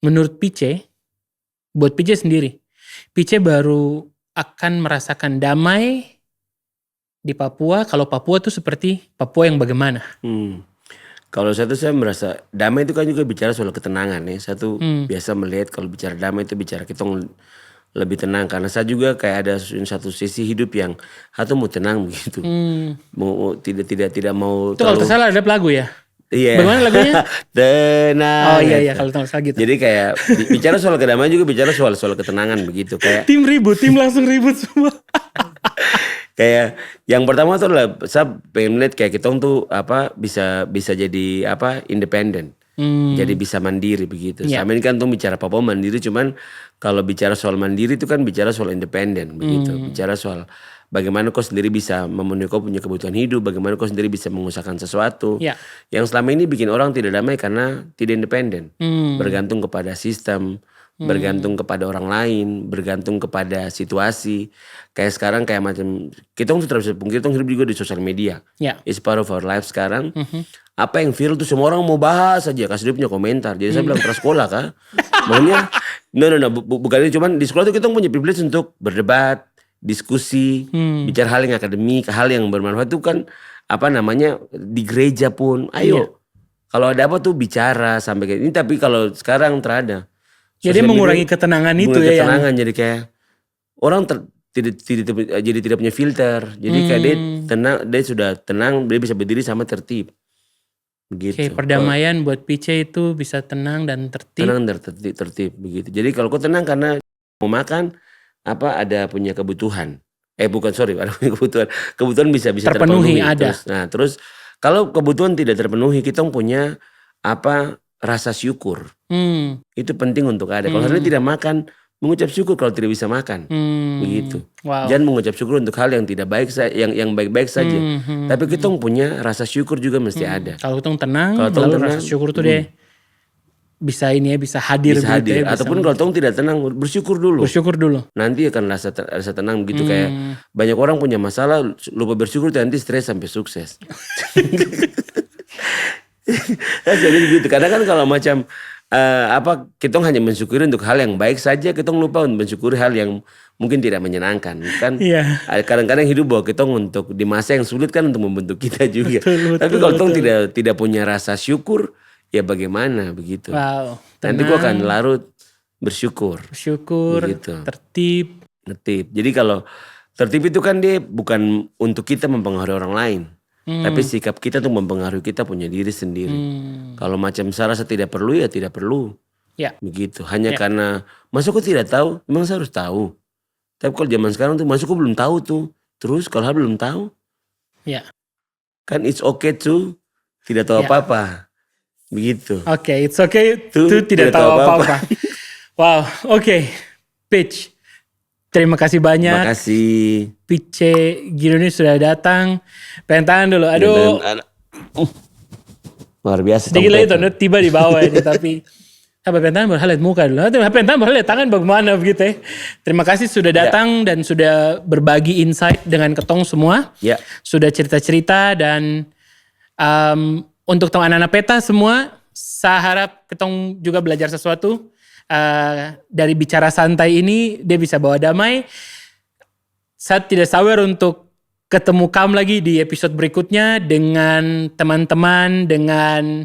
Menurut Pice, buat Pice sendiri, Pice baru akan merasakan damai di Papua kalau Papua itu seperti Papua yang bagaimana? Kalau saya merasa damai itu kan juga bicara soal ketenangan ya. Saya tuh biasa melihat kalau bicara damai itu bicara kita lebih tenang, karena saya juga kayak ada satu sisi hidup yang atau mau tenang begitu, mau tidak mau. Itu kalau tersalah ada lagu ya? Iya. Bagaimana lagunya? Tenang. Oh iya kalau tersalah gitu. Jadi kayak bicara soal kedamaian juga bicara soal ketenangan begitu kayak. Tim langsung ribut semua. Kayak yang pertama tuh adalah saya pengen melihat kayak kita tuh bisa jadi independen. Jadi bisa mandiri begitu. Sama ini kan tuh bicara Papua mandiri, cuman kalau bicara soal mandiri itu kan bicara soal independen begitu. Bicara soal bagaimana kau sendiri bisa memenuhi kau punya kebutuhan hidup, bagaimana kau sendiri bisa mengusahakan sesuatu. Yang selama ini bikin orang tidak damai karena tidak independen. Bergantung kepada sistem, bergantung kepada orang lain, bergantung kepada situasi. Kayak sekarang kayak macam kita tidak bisa pungkiri, kita hidup juga di sosial media. It's part of our life sekarang. Apa yang viral tuh semua orang mau bahas aja, kasih dia punya komentar. Jadi saya bilang prasekolah kah? Makanya bukan itu, cuman di sekolah tuh kita punya privilege untuk berdebat, diskusi, bicara hal yang akademik, hal yang bermanfaat itu kan di gereja pun. Ayo, kalau ada apa tuh bicara sampai kayak ini. Tapi kalau sekarang terada. Jadi mengurangi ketenangan itu ya. Ketenangan jadi kayak orang jadi tidak punya filter. Jadi kayak dia tenang, dia sudah tenang, dia bisa berdiri sama tertib. Begitu. Perdamaian buat Pice itu bisa tenang dan tertib. Tenang dan tertib begitu. Jadi kalau kau tenang karena mau makan ada punya kebutuhan. Ada punya kebutuhan. Kebutuhan bisa terpenuhi. Ada. Terus kalau kebutuhan tidak terpenuhi, kita punya rasa syukur. Itu penting untuk ada. Kalau hari tidak makan, mengucap syukur kalau tidak bisa makan. Begitu. Jangan mengucap syukur untuk hal yang tidak baik, yang baik-baik saja. Tapi kita punya rasa syukur juga mesti ada. Kalau kita tenang, lalu rasa syukur tuh deh bisa hadir. Bisa hadir. Ataupun kalau tidak tenang, bersyukur dulu. Nanti akan rasa tenang begitu. Kayak banyak orang punya masalah, lupa bersyukur, nanti stres sampai sukses. Jadi gitu. Kadang kan kalau macam kita hanya mensyukuri untuk hal yang baik saja, kita lupa untuk mensyukuri hal yang mungkin tidak menyenangkan kan. Kadang-kadang hidup bawa kita untuk di masa yang sulit kan untuk membentuk kita juga. Tapi kalau kita tidak punya rasa syukur, ya bagaimana begitu. Nanti gua akan larut bersyukur begitu. Tertib. Jadi kalau tertib itu kan dia bukan untuk kita mempengaruhi orang lain. Tapi sikap kita tuh mempengaruhi kita punya diri sendiri. Kalau macam saya rasa tidak perlu, ya tidak perlu. Begitu. Hanya karena masa kok tidak tahu, memang saya harus tahu. Tapi kalau zaman sekarang tuh masa kok belum tahu tuh. Terus kalau belum tahu, kan it's okay to tidak tahu apa-apa. Begitu. It's okay to tidak tahu apa-apa. Wow, Pitch. Terima kasih banyak. Terima kasih. Pice Gino sudah datang. Pengen tangan dulu. Aduh. Luar biasa. Sedikit lagi tuh tiba di bawah ini. Tapi pengen tangan baru lihat muka dulu. Pengen tangan baru lihat tangan bagaimana begitu ya. Terima kasih sudah datang dan sudah berbagi insight dengan ketong semua. Sudah cerita-cerita dan untuk anak-anak peta semua, saya harap ketong juga belajar sesuatu. Dari bicara santai ini dia bisa bawa damai. Saya tidak sabar untuk ketemu kamu lagi di episode berikutnya dengan teman-teman, dengan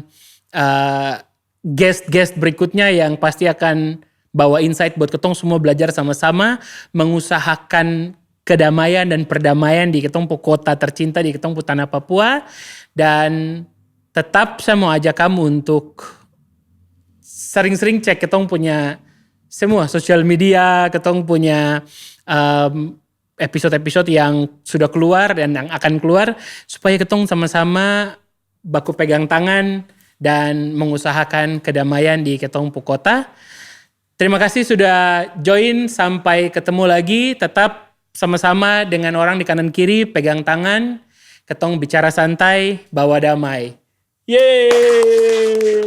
guest-guest berikutnya yang pasti akan bawa insight buat ketong semua belajar sama-sama mengusahakan kedamaian dan perdamaian di ketong kota tercinta, di ketong tanah Papua. Dan tetap saya mau ajak kamu untuk sering-sering cek ketong punya semua sosial media, ketong punya episode-episode yang sudah keluar dan yang akan keluar, supaya ketong sama-sama baku pegang tangan dan mengusahakan kedamaian di ketong kota. Terima kasih sudah join, sampai ketemu lagi. Tetap sama-sama dengan orang di kanan kiri, pegang tangan, ketong bicara santai, bawa damai. Yeay!